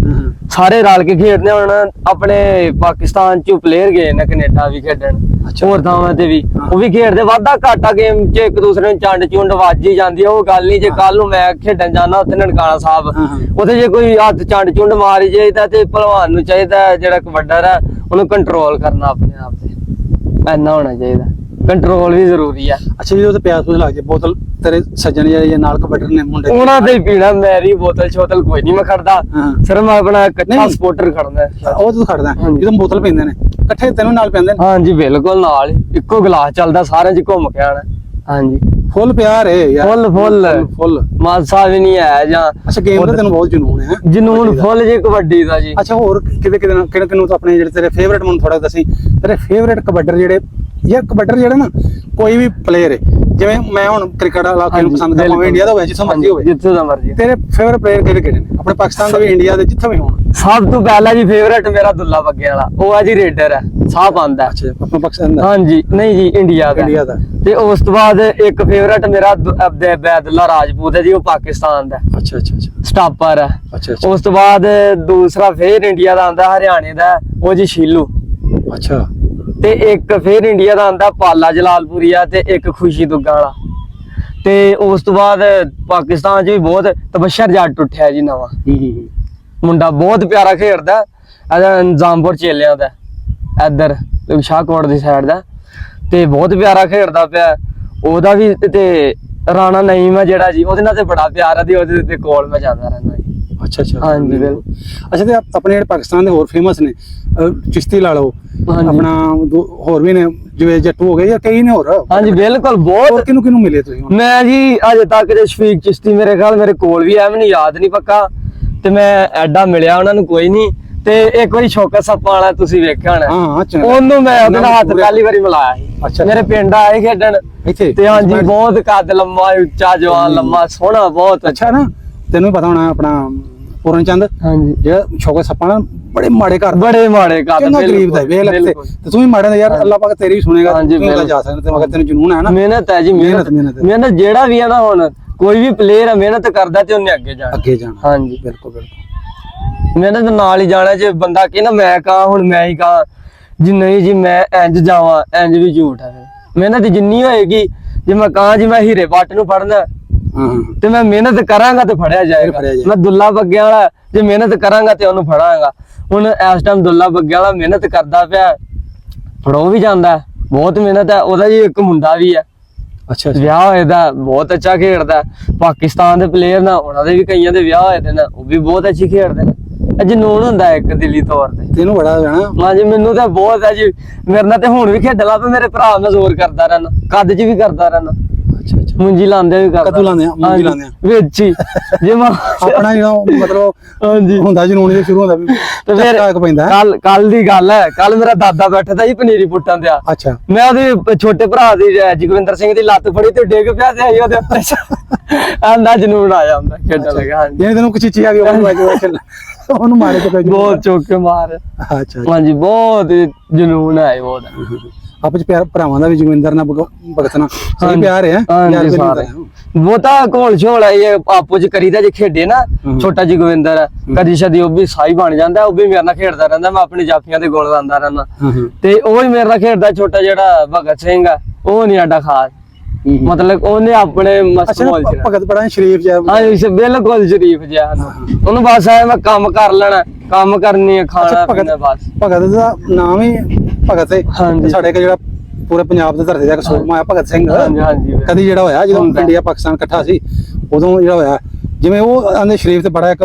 ਸਾਰੇ ਰਲ ਕੇ ਖੇਡਦੇ ਹੁਣ। ਆਪਣੇ ਪਾਕਿਸਤਾਨ ਚ ਪਲੇਅਰ ਗਏ ਨੇ ਕੈਨੇਡਾ ਵੀ ਖੇਡਣ, ਹੋਰ ਥਾਵਾਂ ਤੇ ਵੀ ਉਹ ਵੀ ਖੇਡਦੇ। ਵਾਧਾ ਘਾਟਾ ਗੇਮ ਚ ਇੱਕ ਦੂਸਰੇ ਨੂੰ ਚੰਡ ਚੁੰਡ ਵੱਜ ਹੀ ਜਾਂਦੀ ਆ, ਉਹ ਗੱਲ ਨਹੀਂ। ਜੇ ਕੱਲ ਨੂੰ ਮੈਂ ਖੇਡਣ ਜਾਣਾ ਉੱਥੇ ਨਨਕਾਣਾ ਸਾਹਿਬ, ਉੱਥੇ ਜੇ ਕੋਈ ਹੱਥ ਚੰਡ ਚੁੰਡ ਮਾਰੀ ਜਾਈਦਾ ਤੇ ਭਲਵਾਨ ਨੂੰ ਚਾਹੀਦਾ ਜਿਹੜਾ ਕਬੱਡਰ ਹੈ ਉਹਨੂੰ ਕੰਟਰੋਲ ਕਰਨਾ ਆਪਣੇ ਆਪ ਤੇ, ਐਨਾ ਹੋਣਾ ਚਾਹੀਦਾ। ਕੰਟਰੋਲ ਵੀ ਜ਼ਰੂਰੀ ਆ। ਅੱਛਾ ਜਦੋਂ ਤੇ ਪਿਆਸ ਲੱਗ ਜਾਏ, ਬੋਤਲ ਤੇਰੇ ਸੱਜਣ ਜਿਹੜੇ ਨਾਲ ਕਬੱਡਰ ਨੇ ਮੁੰਡੇ ਉਹਨਾਂ ਦੇ ਹੀ ਪੀਣਾ, ਮੇਰੀ ਬੋਤਲ ਛੋਤਲ ਕੋਈ ਨਹੀਂ ਮੈਂ ਖੜਦਾ, ਸਿਰਫ ਮੈਂ ਆਪਣਾ ਕੱਚਾ ਸਪੋਰਟਰ ਖੜਦਾ। ਉਹ ਤੂੰ ਖੜਦਾ ਜਦੋਂ ਬੋਤਲ ਪੀਂਦੇ ਨੇ ਇਕੱਠੇ ਤੈਨੂੰ ਨਾਲ ਪੈਂਦੇ ਨੇ? ਹਾਂਜੀ ਬਿਲਕੁਲ ਨਾਲ ਹੀ, ਇੱਕੋ ਗਲਾਸ ਚੱਲਦਾ, ਸਾਰਿਆਂ 'ਚ ਘੁੰਮ ਕੇ ਆਣਾ। ਹਾਂਜੀ ਫੁੱਲ ਪਿਆਰ ਹੈ ਯਾਰ, ਫੁੱਲ ਮਾਸਾ ਵੀ ਨਹੀਂ ਹੈ ਜਾਂ। ਅੱਛਾ ਗੇਮ ਦਾ ਤੈਨੂੰ ਬਹੁਤ ਜਨੂਨ ਹੈ? ਜਨੂਨ ਫੁੱਲ ਜੀ ਕਬੱਡੀ ਦਾ ਜੀ। ਅੱਛਾ ਹੋਰ ਕਿਹਦੇ ਕਿਹਨੂੰ ਤਾਂ ਆਪਣੇ ਜਿਹੜੇ ਤੇਰੇ ਫੇਵਰੇਟ ਮੈਨੂੰ ਥੋੜਾ ਦੱਸੀ, ਤੇਰੇ ਫੇਵਰੇਟ ਕਬੱਡਰ ਜਿਹੜੇ ਯਾਰ ਕਬੱਡਰ ਜਿਹੜਾ ਨਾ ਕੋਈ ਵੀ ਪਲੇਅਰ ਹੈ, ਜਿਵੇਂ ਮੈਂ ਹੁਣ ਕ੍ਰਿਕਟ ਵਾਲਾ ਖੇਡ ਪਸੰਦ ਕਰਦਾ, ਇੰਡੀਆ ਦਾ ਹੋਵੇ ਜਿੱਥੋਂ ਮਰਜ਼ੀ ਹੋਵੇ, ਜਿੱਥੋਂ ਦਾ ਮਰਜ਼ੀ। ਤੇਰੇ ਫੇਵਰੇਟ ਪਲੇਅਰ ਕਿਹੜੇ ਨੇ ਆਪਣੇ ਪਾਕਿਸਤਾਨ ਦੇ ਵੀ, ਇੰਡੀਆ ਦੇ, ਜਿੱਥੋਂ ਵੀ ਹੋਣ? ਸਭ ਤੋਂ ਪਹਿਲਾ ਜੀ ਫੇਵਰੇਟ ਮੇਰਾ ਦੁੱਲਾ ਬੱਗੇ ਵਾਲਾ, ਉਹ ਹੈ ਜੀ ਰੇਡਰ ਹੈ, ਸਾਹ ਪਾਉਂਦਾ। ਅੱਛਾ ਆਪਣਾ ਪਾਕਿਸਤਾਨ ਦਾ? ਹਾਂਜੀ ਨਹੀਂ ਜੀ ਇੰਡੀਆ ਦਾ। ਤੇ ਉਸ ਤੋਂ ਬਾਅਦ ਇੱਕ ਫੇਵਰੇਟ ਮੇਰਾ ਬੈਦੁੱਲਾ ਰਾਜਪੂਤ ਹੈ ਜੀ, ਉਹ ਪਾਕਿਸਤਾਨ ਦਾ। ਅੱਛਾ ਸਟਾਪਰ ਹੈ। ਅੱਛਾ ਉਸ ਤੋਂ ਬਾਅਦ ਦੂਸਰਾ ਫੇਰ ਇੰਡੀਆ ਦਾ ਆਂਦਾ ਹਰਿਆਣੇ ਦਾ, ਉਹ ਜੀ ਸ਼ੀਲੂ। ਅੱਛਾ ਤੇ ਇੱਕ ਫੇਰ ਇੰਡੀਆ ਦਾ ਆਂਦਾ ਪਾਲਾ ਜਲਾਲਪੁਰੀਆ, ਤੇ ਇੱਕ ਖੁਸ਼ੀ ਦੁੱਗਾ ਵਾਲਾ। ਤੇ ਉਸ ਤੋਂ ਬਾਅਦ ਪਾਕਿਸਤਾਨ 'ਚ ਵੀ ਬਹੁਤ ਤਬਸ਼ਰ ਜੱਟ ਉੱਠਿਆ ਜੀ ਨਵਾਂ ਮੁੰਡਾ, ਬਹੁਤ ਪਿਆਰਾ ਖੇਡਦਾ, ਨਿਜ਼ਾਮਪੁਰ ਚੇਲਿਆਂ ਦਾ, ਇੱਧਰ ਸ਼ਾਹਕੋਟ ਦੀ ਸਾਈਡ ਦਾ, ਤੇ ਬਹੁਤ ਪਿਆਰਾ ਖੇਡਦਾ ਪਿਆ। ਉਹਦਾ ਵੀ ਤੇ ਰਾਣਾ ਨਈਮ ਹੈ ਜਿਹੜਾ ਜੀ, ਉਹਦੇ ਨਾਲ ਤੇ ਬੜਾ ਪਿਆਰ ਹੈ ਤੇ ਉਹਦੇ ਤੇ ਕੋਲ ਮੈਂ ਜਾਂਦਾ ਰਹਿੰਦਾ ਜੀ। ਅੱਛਾ ਹਾਂਜੀ ਬਿਲਕੁਲ। ਅੱਛਾ ਤੇ ਆਪਣੇ ਜਿਹੜੇ ਪਾਕਿਸਤਾਨ ਦੇ ਹੋਰ ਫੇਮਸ ਨੇ, ਚਿਸ਼ਤੀ ਲਾ ਲਓ, ਆਪਣਾ ਹੋਰ ਵੀ ਨੇ ਜਿਵੇਂ ਜੱਟੂ ਹੋ ਗਏ ਜਾਂ ਕਈ ਨੇ ਹੋਰ? ਹਾਂਜੀ ਬਿਲਕੁਲ ਬਹੁਤ। ਕਿਹਨੂੰ ਮਿਲੇ ਤੁਸੀਂ? ਮੈਂ ਜੀ ਅਜੇ ਤੱਕ ਤੇ ਸ਼ਫੀਕ ਚਿਸ਼ਤੀ ਮੇਰੇ ਖਿਆਲ ਮੇਰੇ ਕੋਲ ਵੀ ਹੈ, ਮੈਨੂੰ ਯਾਦ ਨਹੀਂ ਪੱਕਾ, ਤੇ ਮੈਂ ਐਡਾ ਮਿਲਿਆ ਉਹਨਾਂ ਨੂੰ ਕੋਈ ਨਹੀਂ। ਤੇ ਇੱਕ ਵਾਰੀ ਸ਼ੌਕਤ ਸੱਪਾਂ ਵਾਲਾ ਤੁਸੀਂ ਵੇਖਿਆ ਹੋਣਾ, ਉਹਨੂੰ ਮੈਂ ਉਹਦੇ ਨਾਲ ਹੱਥ ਪਹਿਲੀ ਵਾਰੀ ਮਿਲਾਇਆ ਸੀ। ਮੇਰੇ ਪਿੰਡ ਆਏ ਖੇਡਣ ਤੇ ਹਾਂਜੀ, ਬਹੁਤ ਕੱਦ ਲੰਮਾ, ਉੱਚਾ, ਜਵਾਨ, ਲੰਮਾ, ਸੋਹਣਾ ਬਹੁਤ। ਅੱਛਾ ਨਾ ਤੈਨੂੰ ਪਤਾ ਹੋਣਾ ਆਪਣਾ ਪੂਰਨ ਚੰਦ, ਹਾਂਜੀ, ਜਿਹੜਾ ਸ਼ੌਕਤ ਸੱਪਾਂ ਨਾਲ ਬੜੇ ਮਾੜੇ ਘਰ, ਕਿੰਨਾ ਗਰੀਬ ਦਾ ਵੇਖ ਲੈ, ਤੇ ਤੂੰ ਵੀ ਮਾੜੇ ਦਾ ਯਾਰ, ਅੱਲਾਹ ਪਾਕ ਤੇਰੀ ਵੀ ਸੁਣੇਗਾ, ਤੂੰ ਜਾ ਸਕਦਾ ਤੇ ਮਗਰ ਤੈਨੂੰ ਜਨੂਨ ਹੈ ਨਾ। ਮਿਹਨਤ ਹੈ ਜੀ, ਮਿਹਨਤ ਜਿਹੜਾ ਵੀ ਹੈ ਨਾ, ਹੁਣ ਕੋਈ ਵੀ ਪਲੇਅਰ ਹੈ ਮਿਹਨਤ ਕਰਦਾ ਤੇ ਉਹਨੇ ਅੱਗੇ ਜਾਣਾ। ਹਾਂਜੀ ਬਿਲਕੁਲ ਮਿਹਨਤ ਨਾਲ ਹੀ ਜਾਣਾ। ਜੇ ਬੰਦਾ ਕਹੇ ਨਾ ਮੈਂ ਕਹਾਂ ਹੁਣ ਮੈਂ ਹੀ ਕਹਾਂ ਜੀ, ਨਹੀਂ ਜੀ ਮੈਂ ਇੰਜ ਜਾਵਾਂ, ਇੰਜ ਵੀ ਝੂਠ ਹੈ। ਮਿਹਨਤ ਜਿੰਨੀ ਹੋਏਗੀ, ਜੇ ਮੈਂ ਕਹਾਂ ਜੀ ਮੈਂ ਹੀਰੇ ਪੱਟ ਨੂੰ ਫੜਨਾ ਤੇ ਮੈਂ ਮਿਹਨਤ ਕਰਾਂਗਾ ਤੇ ਫੜਿਆ ਜਾਏਗਾ। ਮੈਂ ਦੁੱਲਾ ਬੱਗਿਆਂ ਵਾਲਾ ਜੇ ਮਿਹਨਤ ਕਰਾਂਗਾ ਤੇ ਉਹਨੂੰ ਫੜਾਂਗਾ। ਹੁਣ ਇਸ ਟਾਈਮ ਦੁੱਲਾ ਬੱਗਿਆਂ ਵਾਲਾ ਮਿਹਨਤ ਕਰਦਾ ਪਿਆ, ਫੜੋ ਵੀ ਜਾਂਦਾ, ਬਹੁਤ ਮਿਹਨਤ ਹੈ। ਉਹਦਾ ਜੀ ਇੱਕ ਮੁੰਡਾ ਵੀ ਹੈ, ਅੱਛਾ ਵਿਆਹ ਹੋਏ ਦਾ, ਬਹੁਤ ਅੱਛਾ ਖੇਡਦਾ। ਪਾਕਿਸਤਾਨ ਦੇ ਪਲੇਅਰ ਨਾ, ਉਹਨਾਂ ਦੇ ਵੀ ਕਈਆਂ ਦੇ ਵਿਆਹ ਹੋਏ ਦੇ ਨੇ, ਉਹ ਵੀ ਬਹੁਤ ਅੱਛੀ ਖੇਡਦੇ ਨੇ। ਜਨੂਨ ਹੁੰਦਾ ਇੱਕ ਦਿਲੀ ਤੌਰ ਤੇ। ਤੈਨੂੰ ਬੜਾ ਹੈ? ਹਾਂਜੀ ਮੈਨੂੰ ਤਾਂ ਬਹੁਤ ਹੈ ਜੀ। ਮੇਰੇ ਨਾਲ ਤੇ ਹੁਣ ਵੀ ਖੇਡ ਲਾ, ਮੇਰੇ ਭਰਾ ਮੈਂ ਜ਼ੋਰ ਕਰਦਾ ਰਹਿਣਾ, ਕੱਦ 'ਚ ਵੀ ਕਰਦਾ ਰਹਿਣਾ। ਮੁੰਜੀ ਲਾਉਂਦੇ ਵੀ ਕਰਦਾ, ਕਦੋਂ ਲਾਉਂਦੇ ਆ? ਮੁੰਜੀ ਲਾਉਂਦੇ ਆ ਵਿੱਚ ਹੀ ਜੇ ਮੈਂ ਆਪਣਾ ਜਿਹੜਾ ਮਤਲਬ ਹਾਂਜੀ ਹੁੰਦਾ ਜਨੂਨ ਇਹ ਸ਼ੁਰੂ ਹੁੰਦਾ ਵੀ ਤੇ ਫਿਰ ਪੈਂਦਾ। ਕੱਲ ਦੀ ਗੱਲ ਹੈ, ਕੱਲ ਮੇਰਾ ਦਾਦਾ ਬੈਠਾ ਤਾ ਜੀ ਪਨੀਰੀ ਪੁੱਟਾਂ ਤੇ। ਅੱਛਾ ਮੈਂ ਉਹਦੇ ਛੋਟੇ ਭਰਾ ਦੀ ਜਗਵਿੰਦਰ ਸਿੰਘ ਦੀ ਲੱਤ ਫੜੀ ਤੇ ਡਿੱਗ ਪਿਆ ਤੇ ਆਈ ਉਹਦੇ ਉੱਤੇ, ਆਂਦਾ ਜਨੂਨ ਆਇਆ ਹੁੰਦਾ ਖੇਡਣ ਲੱਗਾ। ਜੇ ਤੈਨੂੰ ਕੋਈ ਚੀਚੀ ਆ ਗਈ ਉਹਨੂੰ ਮਾਰੇ ਤੇ ਬਹੁਤ ਚੁੱਕ ਕੇ ਮਾਰ। ਅੱਛਾ ਹਾਂਜੀ ਬਹੁਤ ਜਨੂਨ ਹੈ ਬਹੁਤ। ਆਪਸ ਚ ਭਰਾਵਾਂ ਦਾ ਵੀ ਜਗਵਿੰਦਰ ਨਾਲ ਭਗਤ ਨਾਲ ਸਹੀ ਪਿਆਰ ਹੈ ਯਾਰ। ਉਹ ਤਾਂ ਘੋਲ ਛੋਲ ਹੈ, ਇਹ ਆਪੋ ਚ ਕਰੀਦਾ ਜੇ ਖੇਡੇ ਨਾ। ਛੋਟਾ ਜਗਵਿੰਦਰ ਹੈ, ਕਦੀ ਸ਼ਦੀ ਉਹ ਵੀ ਸਾਈ ਬਣ ਜਾਂਦਾ, ਉਹ ਵੀ ਮੇਰੇ ਨਾਲ ਖੇਡਦਾ ਰਹਿੰਦਾ, ਮੈਂ ਆਪਣੀ ਜਾਫੀਆਂ ਦੇ ਗੋਲ ਲਾਉਂਦਾ ਰਹਿੰਦਾ। ਤੇ ਉਹ ਹੀ ਮੇਰੇ ਨਾਲ ਖੇਡਦਾ, ਛੋਟਾ ਜਿਹੜਾ ਭਗਤ ਸਿੰਘ ਆ, ਉਹ ਨੀ ਸਾਡਾ ਖਾਸ, ਮਤਲਬ ਉਹਨੇ ਆਪਣੇ ਭਗਤ ਬੜਾ ਸ਼ਰੀਫ ਜਿਹਾ। ਹਾਂ ਬਿਲਕੁਲ ਸ਼ਰੀਫ ਜਿਹਾ, ਉਹਨੂੰ ਬਸ ਐ ਮੈਂ ਕੰਮ ਕਰ ਲੈਣਾ, ਕੰਮ ਕਰਨੀ, ਖਾਣਾ ਪੀਣਾ ਬਸ। ਭਗਤ ਦਾ ਨਾਮ ਹੀ ਭਗਤ ਹੈ ਸਾਡੇ ਕੋਲ, ਜਿਹੜਾ ਪੂਰੇ ਪੰਜਾਬ ਦੇ ਧਰਤੀ ਦਾ ਇੱਕ ਸੂਰਮਾ ਆਇਆ ਭਗਤ ਸਿੰਘ। ਕਦੀ ਜਿਹੜਾ ਹੋਇਆ ਜਦੋਂ ਇੰਡੀਆ ਪਾਕਿਸਤਾਨ ਇਕੱਠਾ ਸੀ, ਉਦੋਂ ਜਿਹੜਾ ਹੋਇਆ, ਜਿਵੇਂ ਉਹ ਆਂਦੇ ਸ਼ਰੀਫ ਤੇ ਬੜਾ ਇੱਕ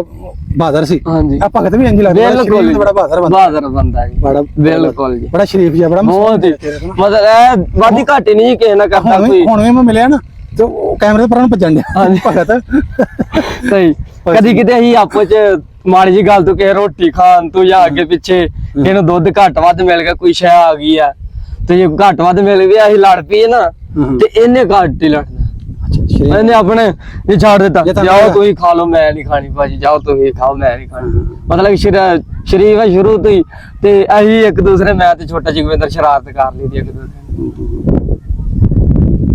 ਬਹਾਦਰ ਸੀ, ਆ ਭਗਤ ਵੀ ਇੰਜ ਲੱਗਦਾ ਸ਼ਰੀਫ ਤੇ ਬੜਾ ਬਹਾਦਰ ਬੰਦਾ ਜੀ, ਬੜਾ ਬਿਲਕੁਲ ਜੀ, ਬੜਾ ਸ਼ਰੀਫ ਜਿਹਾ, ਬੜਾ ਬਹੁਤ ਮਤਲਬ ਐ ਵਾਦੀ ਘਾਟੀ ਨਹੀਂ ਕਿਸੇ ਨਾਲ ਕਰਦਾ ਕੋਈ। ਹੁਣ ਵੀ ਮੈਂ ਮਿਲਿਆ ਨਾ ਤੇ ਉਹ ਕੈਮਰੇ ਤੋਂ ਪਰਾਂ ਭੱਜਣ ਡਿਆ ਭਗਤ। ਸਹੀ ਕਦੀ ਕਿਤੇ ਅਸੀਂ ਆਪੋ ਚ ਮਾੜੀ ਜੀ ਗੱਲ ਤੋਂ ਕਿਸੇ ਰੋਟੀ ਖਾਣ ਤੋਂ ਜਾਂ ਅੱਗੇ ਪਿੱਛੇ ਇਹਨੂੰ ਦੁੱਧ ਘੱਟ ਵੱਧ ਮਿਲ ਗਿਆ, ਕੋਈ ਸ਼ੈ ਆ ਗਈ ਆ ਤੇ ਜੇ ਘੱਟ ਵੱਧ ਮਿਲ ਗਿਆ ਅਸੀਂ ਲੜ ਪਈਏ ਨਾ, ਤੇ ਇਹਨੇ ਘੱਟ ਹੀ ਲੜਨਾ। ਇਹਨੇ ਆਪਣੇ ਇਹ ਛੱਡ ਦਿੱਤਾ, ਜਾਓ ਤੁਸੀਂ ਖਾ ਲਓ, ਮੈਂ ਨਹੀਂ ਖਾਣੀ ਭਾਜੀ, ਜਾਓ ਤੁਸੀਂ ਖਾਓ, ਮੈਂ ਨਹੀਂ ਖਾਣੀ। ਮਤਲਬ ਸ਼ਰੀਫ ਹੈ ਸ਼ੁਰੂ ਤੋਂ ਹੀ, ਤੇ ਅਸੀਂ ਇੱਕ ਦੂਸਰੇ, ਮੈਂ ਤੇ ਛੋਟਾ ਜਗਵਿੰਦਰ ਸ਼ਰਾਰਤ ਕਰ ਲਈ ਦੀ ਇੱਕ ਦੂਸਰੇ।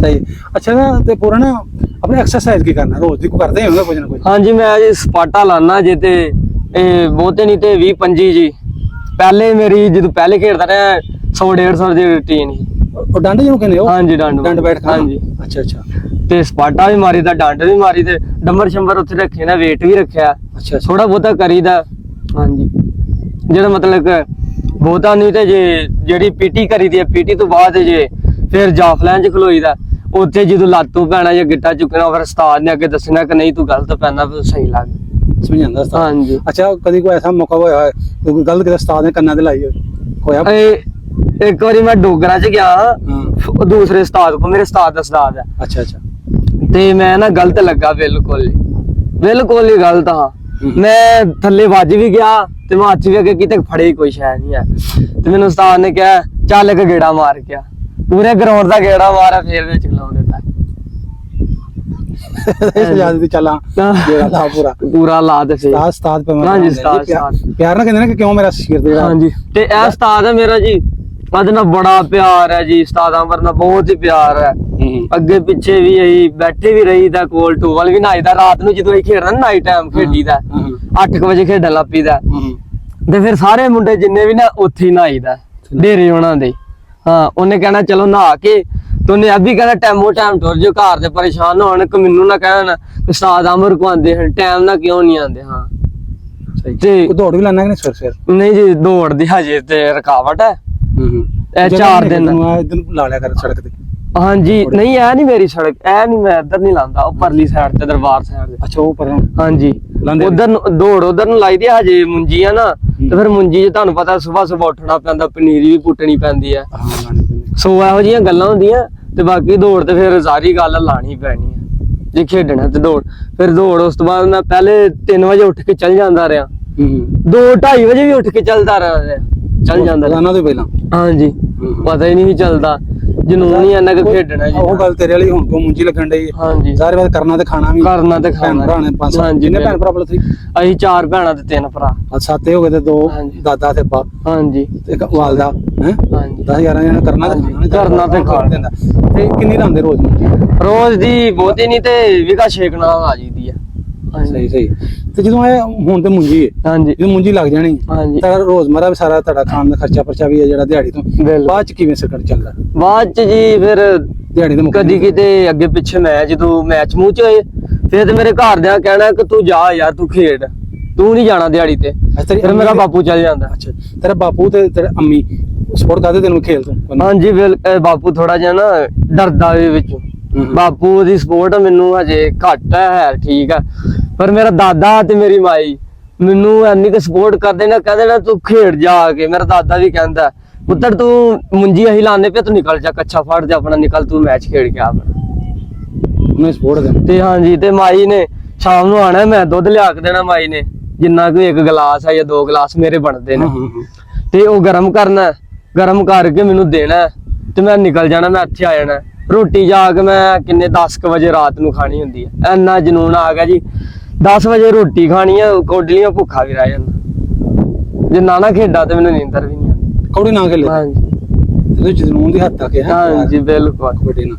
ਸਹੀ। ਅੱਛਾ ਨਾ ਤੇ ਪੂਰਨ ਆਪਣੇ ਐਕਸਰਸਾਈਜ਼ ਕੀ ਕਰਨਾ ਰੋਜ਼ ਦੀ, ਕੋ ਕਰਦੇ ਹੀ ਹੋਗਾ ਕੁਝ ਨਾ ਕੁਝ? ਹਾਂਜੀ ਮੈਂ ਜੀ ਸਪਾਟਾ ਲਾਣਾ ਜੇ ਤੇ ਇਹ ਬਹੁਤੇ ਨਹੀਂ ਤੇ 20-25 ਜੀ। ਪਹਿਲੇ ਮੇਰੀ ਜਦੋਂ ਪਹਿਲੇ ਖੇਡਦਾ ਰਿਹਾ 100-150 ਦੀ ਰੁਟੀਨ ਸੀ। ਉਹ ਡੰਡ ਜਿਹਨੂੰ ਕਹਿੰਦੇ ਉਹ? ਹਾਂਜੀ ਡੰਡ ਬੈਠ ਖਾਣਾ? ਹਾਂਜੀ। ਅੱਛਾ ਅੱਛਾ ਤੇ ਸਪਾਟਾ ਵੀ ਮਾਰੀ ਦਾ, ਡੰਡ ਵੀ ਮਾਰੀ ਤੇ ਡੰਬਰ ਸ਼ੰਬਰ ਉੱਥੇ ਰੱਖੇ ਨਾ, weight ਵੀ ਰੱਖਿਆ। ਅੱਛਾ ਥੋੜਾ ਬਹੁਤਾ ਕਰੀਦਾ। ਹਾਂਜੀ ਜਿਹੜਾ ਮਤਲਬ ਕਿ ਬਹੁਤਾ ਨਹੀਂ ਤੇ ਜੇ ਜਿਹੜੀ ਪੀਟੀ ਕਰੀਦੀ ਹੈ, ਪੀਟੀ ਤੋਂ ਬਾਅਦ ਜੇ ਫਿਰ ਜਾਫਲੈਨ ਚ ਖਲੋਈਦਾ। ਉੱਥੇ ਜਦੋਂ ਲਾਤੂ ਪੈਣਾ ਜਾਂ ਗਿੱਟਾ ਚੁੱਕਣਾ ਫਿਰ ਉਸਤਾਦ ਨੇ ਅੱਗੇ ਦੱਸਣਾ ਕਿ ਨਹੀਂ ਤੂੰ ਗਲਤ ਪੈਣਾ, ਫਿਰ ਸਹੀ ਲੱਗ ਸਮਝਾਉਂਦਾ ਉਸਤਾਦ? ਹਾਂਜੀ। ਅੱਛਾ ਕਦੀ ਕੋਈ ਐਸਾ ਮੌਕਾ ਹੋਇਆ ਹੈ ਕੋਈ ਗਲਤ ਕਿਤੇ ਉਸਤਾਦ ਨੇ ਕੰਨਾਂ ਤੇ ਲਾਈ ਹੋਇਆ? ਇੱਕ ਵਾਰੀ ਮੈਂ ਡੋਗਰਾ ਚ ਗਿਆ ਹਾਂ। ਦੂਸਰੇ ਉਸਤਾਦ ਕੋ, ਮੇਰੇ ਉਸਤਾਦ ਦਾ ਉਸਤਾਦ ਹੈ ਅੱਛਾ ਅੱਛਾ ਤੇ ਮੈਂ ਨਾ ਗਲਤ ਲੱਗਾ, ਬਿਲਕੁਲ ਹੀ ਗਲਤ ਹਾਂ। ਮੈਂ ਥੱਲੇ ਵੱਜ ਵੀ ਗਿਆ ਤੇ ਮੈਂ ਹੱਥ ਵੀ ਅੱਗੇ ਕਿਤੇ ਫੜੇ ਕੋਈ ਸ਼ਾਇਦ ਨਹੀਂ ਹੈ ਤੇ ਮੈਨੂੰ ਉਸਤਾਦ ਨੇ ਕਿਹਾ ਚੱਲ ਇੱਕ ਗੇੜਾ ਮਾਰ ਕੇ ਆ। ਪੂਰੇ ਗਰਾਊਂਡ ਦਾ ਗੇੜਾ ਮਾਰਿਆ, ਫੇਰ ਵਿੱਚ ਖਲਾਉਣ ਦਿੱਤਾ। ਇਸ ਯਾਦ ਦੀ ਚੱਲਾਂ ਜਿਹੜਾ ਲਾ ਪੂਰਾ ਲਾ ਦੇ ਫੇਰ। ਉਸਤਾਦ ਪੇ ਹਾਂਜੀ ਉਸਤਾਦ ਪਿਆਰ ਨਾਲ ਕਹਿੰਦੇ ਨੇ ਕਿ ਕਿਉਂ ਮੇਰਾ ਸ਼ੀਰ ਦੇ? ਹਾਂਜੀ ਤੇ ਇਹ ਉਸਤਾਦ ਹੈ ਮੇਰਾ ਜੀ, ਉਹਦੇ ਨਾਲ ਬੜਾ ਪਿਆਰ ਹੈ ਜੀ। ਉਸਤਾਦਾਂ ਪਰ ਨਾਲ ਬਹੁਤ ਹੀ ਪਿਆਰ ਹੈ। ਅੱਗੇ ਪਿੱਛੇ ਵੀ ਅਸੀਂ ਬੈਠੇ ਵੀ ਰਹੀਦਾ, ਕੋਲ ਟੂਵਲ ਵੀ ਨਹਾਈਦਾ ਰਾਤ ਨੂੰ ਜਦੋਂ ਅਸੀਂ ਖੇਡਣਾ ਨਾਈਟ ਟਾਈਮ ਖੇਡੀਦਾ। 8 ਵਜੇ ਖੇਡਣ ਲੱਗ ਪਈਦਾ ਤੇ ਫਿਰ ਸਾਰੇ ਮੁੰਡੇ ਜਿੰਨੇ ਵੀ ਨਾ ਉੱਥੇ ਹੀ ਨਹਾਈਦਾ, ਡੇਰੇ ਉਹਨਾਂ ਦੇ। ਹਾਂ ਉਹਨੇ ਕਹਿਣਾ ਚਲੋ ਨਹਾ ਕੇ ਤੇ ਉਹਨੇ ਇਹ ਵੀ ਕਹਿਣਾ ਟਾਈਮੋ ਟਾਈਮ ਟੁਰ ਜਾਓ, ਘਰ ਦੇ ਪਰੇਸ਼ਾਨ ਹੋਣ ਕਿ ਮੈਨੂੰ ਨਾ ਕਹਿਣ ਉਸਤਾਦ ਅਮਰ ਕੋ ਆਂਦੇ ਹਨ ਟਾਈਮ ਨਾਲ ਕਿਉਂ ਨਹੀਂ ਆਂਦੇ। ਹਾਂ ਤੇ ਦੌੜ ਵੀ ਲਾਣਾ ਕਿ ਨਹੀਂ ਸਵੇਰ? ਨਹੀਂ ਜੀ ਦੌੜ ਦੀ ਹਜੇ ਤੇ ਰੁਕਾਵਟ ਹੈ। ਇਹ 4 ਦਿਨ ਲਾ ਲਿਆ ਕਰ ਸੜਕ ਤੇ। ਹਾਂਜੀ ਨਹੀਂ ਇਹ ਨਹੀਂ ਮੇਰੀ ਸੜਕ, ਇਹ ਨਹੀਂ ਮੈਂ ਇੱਧਰ ਨਹੀਂ ਲਾਉਂਦਾ, ਉਹ ਪਰਲੀ ਸਾਈਡ ਤੇ ਦਰਬਾਰ ਸਾਈਡ ਤੇ। ਅੱਛਾ ਉਹ ਪਰ? ਹਾਂਜੀ ਉਧਰ ਨੂੰ ਦੌੜ ਉਧਰ ਨੂੰ ਲਾਈ ਦੀ ਹਜੇ ਮੁੰਜੀ ਆ ਨਾ, ਤੇ ਫਿਰ ਮੁੰਜੀ ਚ ਤੁਹਾਨੂੰ ਪਤਾ ਸੁਬਹ ਉੱਠਣਾ ਪੈਂਦਾ, ਪਨੀਰੀ ਵੀ ਪੁੱਟਣੀ ਪੈਂਦੀ ਹੈ। ਸੋ ਇਹੋ ਜਿਹੀਆਂ ਗੱਲਾਂ ਹੁੰਦੀਆਂ ਤੇ ਬਾਕੀ ਦੌੜ ਤੇ ਫਿਰ ਸਾਰੀ ਗੱਲ ਲਾਣੀ ਪੈਣੀ ਹੈ ਜੇ ਖੇਡਣਾ ਤੇ ਦੌੜ। ਫਿਰ ਦੌੜ ਉਸ ਤੋਂ ਬਾਅਦ ਮੈਂ ਪਹਿਲੇ 3 ਵਜੇ ਉੱਠ ਕੇ ਚੱਲ ਜਾਂਦਾ ਰਿਹਾ, 2-2:30 ਵਜੇ ਵੀ ਉੱਠ ਕੇ ਚੱਲ ਜਾਂਦਾ ਉਹਨਾਂ ਤੋਂ ਪਹਿਲਾਂ। ਹਾਂਜੀ ਪਤਾ ਹੀ ਨਹੀਂ ਚੱਲਦਾ, ਜਨੂਨ ਹੀ ਇੰਨਾ ਕਿ ਖੇਡਣਾ ਜੀ। ਉਹ ਗੱਲ ਤੇਰੇ ਵਾਲੀ ਹੁਣ ਤੋਂ ਮੁੰਜੀ ਲੱਗਣ ਡਈ। ਹਾਂਜੀ ਸਾਰੇ ਵਾਰ ਕਰਨਾ ਤੇ ਖਾਣਾ ਵੀ। ਕਰਨਾ ਤੇ ਖਾਣਾ। ਭਰਾ ਨੇ 5 ਹਾਂਜੀ ਜਿੰਨੇ ਭੈਣ ਭਰਾ ਤੁਸੀਂ? ਅਸੀਂ 4 ਭੈਣਾਂ ਤੇ 3 ਭਰਾ। 7 ਹੋ ਗਏ ਤੇ 2 ਦਾਦਾ ਤੇ ਬਾ। ਹਾਂਜੀ ਤੇ ਇੱਕ ਵਾਲਦਾ ਹੈ। ਹਾਂਜੀ 10-11 ਜਣੇ ਕਰਨਾ ਤੇ ਖਾਣਾ। ਕਰਨਾ ਤੇ ਖਾਣਾ। ਤੇ ਕਿੰਨੀ ਲਾਉਂਦੇ ਰੋਜ਼ ਮੁੰਜੀ? ਰੋਜ਼ ਦੀ ਬਹੁਤੀ ਨਹੀਂ ਤੇ ਵਿਗਾ ਛੇਕ ਨਾਲ ਆ ਜਾਂਦੀ ਆ। ਸਹੀ ਸਹੀ। ਤੇ ਜਦੋਂ ਇਹ ਹੁਣ ਤੇ ਮੁੰਜੀ ਹੈ, ਹਾਂਜੀ ਜਦੋਂ ਮੁੰਜੀ ਲੱਗ ਜਾਣੀ ਤਾਂ ਰੋਜ਼ਮਰਾ ਵੀ ਸਾਰਾ ਤੁਹਾਡਾ ਖਾਣ ਦਾ ਖਰਚਾ ਪਰਚਾ ਵੀ ਹੈ ਜਿਹੜਾ ਦਿਹਾੜੀ ਤੋਂ ਬਾਅਦ ਚ ਕਿਵੇਂ ਸਕੜ ਚੱਲਦਾ? ਬਾਅਦ ਚ ਜੀ ਫਿਰ ਦਿਹਾੜੀ ਦੇ ਕਦੀ ਕਿਤੇ ਅੱਗੇ ਪਿੱਛੇ ਮੈਂ ਜਦੋਂ ਮੈਚ ਮੂਚ ਹੋਏ ਫਿਰ ਤੇ ਮੇਰੇ ਘਰਦਿਆਂ ਕਹਿਣਾ ਕਿ ਤੂੰ ਜਾ ਯਾਰ, ਤੂੰ ਖੇਡ, ਤੂੰ ਨਹੀਂ ਜਾਣਾ ਦਿਹਾੜੀ ਤੇ। ਫਿਰ ਮੇਰਾ ਬਾਪੂ ਚੱਲ ਜਾਂਦਾ। ਅੱਛਾ ਤੇਰਾ ਬਾਪੂ ਤੇ ਤੇਰੇ ਅੰਮੀ ਸਪੋਰਟ ਕਰਦੇ ਤੈਨੂੰ ਖੇਲ ਤੋਂ? ਹਾਂਜੀ ਬਾਪੂ ਥੋੜਾ ਜਿਹਾ ਨਾ ਡਰਦਾ ਵੀ ਵਿੱਚੋਂ। ਬਾਪੂ ਦੀ ਸਪੋਰਟ ਮੈਨੂੰ ਹਜੇ ਘੱਟ ਹੈ, ਠੀਕ ਆ, ਪਰ ਮੇਰਾ ਦਾਦਾ ਤੇ ਮੇਰੀ ਮਾਈ ਮੈਨੂੰ ਇੰਨੀ ਕੁ ਸਪੋਰਟ ਕਰਦੇ ਨਾ, ਕਹਿੰਦੇ ਨਾ ਤੂੰ ਖੇਡ ਜਾ ਕੇ। ਮੇਰਾ ਦਾਦਾ ਵੀ ਕਹਿੰਦਾ ਪੁੱਤਰ ਤੂੰ ਮੁੰਜੀ ਅਸੀਂ ਲਾਣੇ ਪਿਆ, ਤੂੰ ਨਿਕਲ ਜਾ, ਕੱਛਾ ਫੜ ਜਾ ਆਪਣਾ, ਨਿਕਲ ਤੂੰ ਮੈਚ ਖੇਡ ਕੇ ਆ ਆਪਣਾ। ਸਪੋਰਟ ਦੇ ਤੇ ਹਾਂਜੀ ਤੇ ਮਾਈ ਨੇ ਸ਼ਾਮ ਨੂੰ ਆਣਾ, ਮੈਂ ਦੁੱਧ ਲਿਆ ਕੇ ਦੇਣਾ ਮਾਈ ਨੇ, ਜਿੰਨਾ ਕੋਈ 1 ਗਲਾਸ ਆ ਜਾਂ 2 ਗਲਾਸ ਮੇਰੇ ਬਣਦੇ ਨੇ, ਤੇ ਉਹ ਗਰਮ ਕਰਨਾ, ਗਰਮ ਕਰਕੇ ਮੈਨੂੰ ਦੇਣਾ ਤੇ ਮੈਂ ਨਿਕਲ ਜਾਣਾ, ਮੈਂ ਇੱਥੇ ਆ ਜਾਣਾ। ਰੋਟੀ ਜਾ ਕੇ ਮੈਂ ਕਿੰਨੇ 10 ਵਜੇ ਰਾਤ ਨੂੰ ਖਾਣੀ ਹੁੰਦੀ ਹੈ। ਇੰਨਾ ਜਨੂਨ ਆ ਗਿਆ ਜੀ, 10 ਵਜੇ ਰੋਟੀ ਖਾਣੀ ਆ, ਕੋਡਲੀਆਂ ਭੁੱਖਾ ਵੀ ਰਹਿ ਜਾਂਦਾ। ਜੇ ਨਾ ਖੇਡਾ ਤੇ ਮੈਨੂੰ ਨੀਂਦਰ ਵੀ ਨਹੀਂ ਆਉਂਦੀ। ਕੌੜੀ ਨਾ ਖੇਲੇ? ਹਾਂਜੀ ਤੇ ਜਨੂਨ ਦੀ ਹੱਦ ਤੱਕ ਹੈ। ਹਾਂਜੀ ਬਿਲਕੁਲ ਕਬੱਡੀ ਨਾਲ